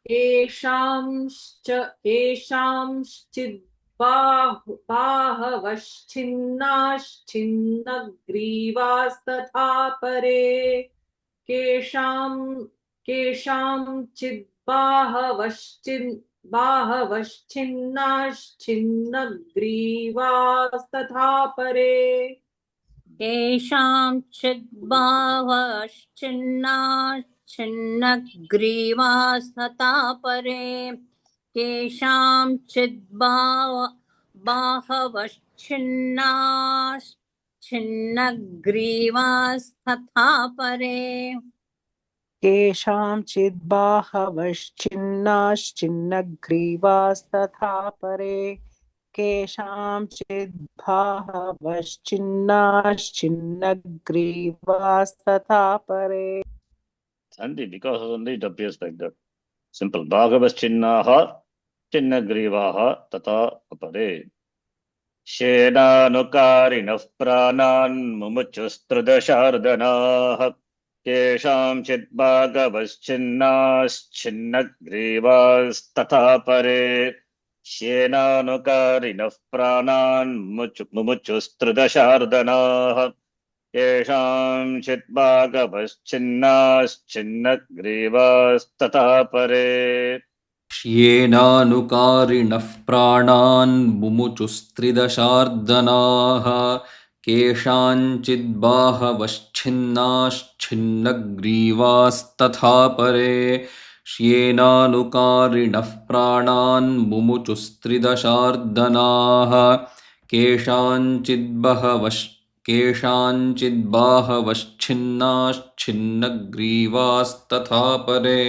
Speaker 3: बाहवश्चिन्नाश्चिन्नग्रीवास्तथा परे बाहवश्चिन्नाश्चिन्नग्रीवास्तथा परे
Speaker 4: केषाञ्चिद्बाहश्चिन्नाश्चिन्नग्रीवास्तथा परे केषाञ्चिद्बाहवश्चिन्नाश्चिन्नग्रीवास्तथा परे
Speaker 5: केषाञ्चिद्बाहवश्चिन्नाश्चिन्नग्रीवास्तथा परे केषाञ्चिद्बाहवश्चिन्नाश्चिन्नग्रीवास्तथा परे
Speaker 1: Sandhi, because only it appears like that. Simple. Bhagavaschinnaha chinnagrivaha tata apare. Shenanukarinah pranan mumuchustradashardanaha. Kesham chit bhagavaschinnas chinnagriva's tata pare. Shenanukarinah pranan mumuchustradashardanaha. येषां चिद्भागवश्चिन्नाश्चिन्नग्रीवास्तथा परे
Speaker 2: येनानुकारिणः प्राणान् मुमुचुस्त्रिदशार्दनाः केषाञ्चिद्बाहवश्चिन्नाश्चिन्नग्रीवास्तथा परे येनानुकारिणः प्राणान् मुमुचुस्त्रिदशार्दनाः केषाञ्चिद्बाहवश्चिन्नाश्चिन्नग्रीवास्तथा परे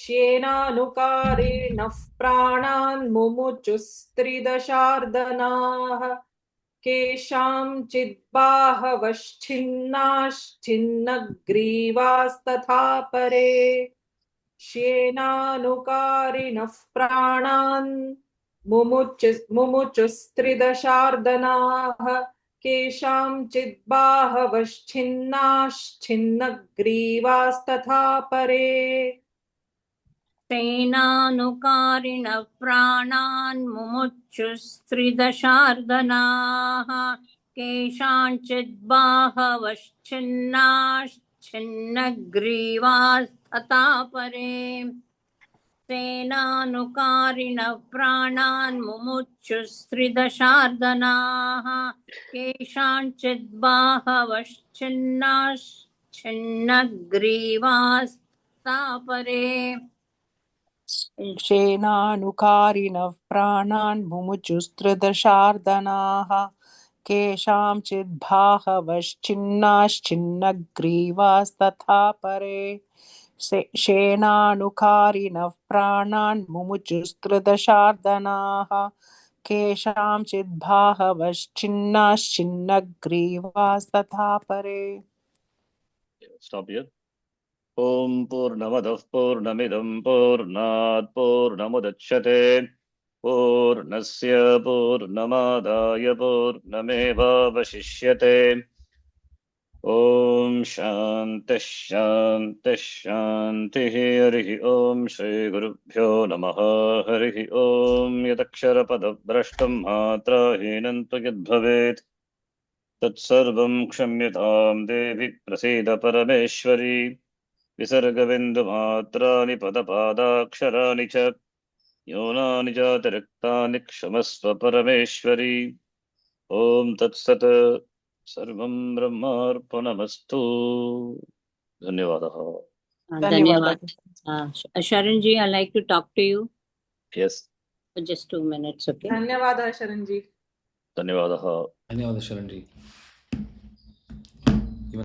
Speaker 3: श्येनानुकारिणः प्राणान् मुमुचुस्त्रिदशार्दनाः केषाञ्चिद्बाहवश्चिन्नाश्चिन्नग्रीवास्तथा परे श्येनानुकारिणः प्राणान् मुमुचुस्त्रिदशार्दनाः केषाञ्चिद्बाहवश्चिन्नाश्चिन्नग्रीवास्तथा परे
Speaker 4: तेनानुकारिणः प्राणान् मुमुचुस्त्रिदशार्दनाः केषाञ्चिद्बाहवश्चिन्नाश्चिन्नग्रीवास्तथा परे तेनानुकारिणः प्राणान् मुमुचुस्त्रिदशार्दनाः केषाञ्चिद्बाहवश्चिन्नाश्चिन्नग्रीवास्तथा परे
Speaker 5: शेनानुकारिणः प्राणान् मुमुचुस्त्रिदशार्दनाः केषाञ्चिद्बाहवश्चिन्नाश्चिन्नग्रीवास्तथा परे शेनानुकारिणः प्राणान् मुमुचुस्त्रिदशार्दनाः केषाञ्चिद्बाहवश्चिन्नाश्चिन्नग्रीवास्तथा परे
Speaker 1: Stop here. Om Purnamadah Purnamidam Purnat Purnamudachyate Purnasya Purnamadaya Purnameva Vashishyate Om Shanti Shanti Shanti Harihi Om Shri Gurubhyo Namaha Harihi Om Yatakshara Padabrashtam Matra Hinantu Yadbhavet Tatsarvam Kshamyatam Devi Prasida Parameshwari Visargavindumatrani Padapadaksharaani Cha Yonani Jatariktani Kshamasva Parameshwari Om Tatsat Sarvam Brahmarpanamastu Dhanyavadaha.
Speaker 4: Dhanyavad. Sharanji, I'd like to talk to you
Speaker 1: Yes.
Speaker 4: for just 2 minutes, okay?
Speaker 3: धन्यवादः शरण्जी
Speaker 1: Dhanyavadaha.
Speaker 2: धन्यवाद शरण जी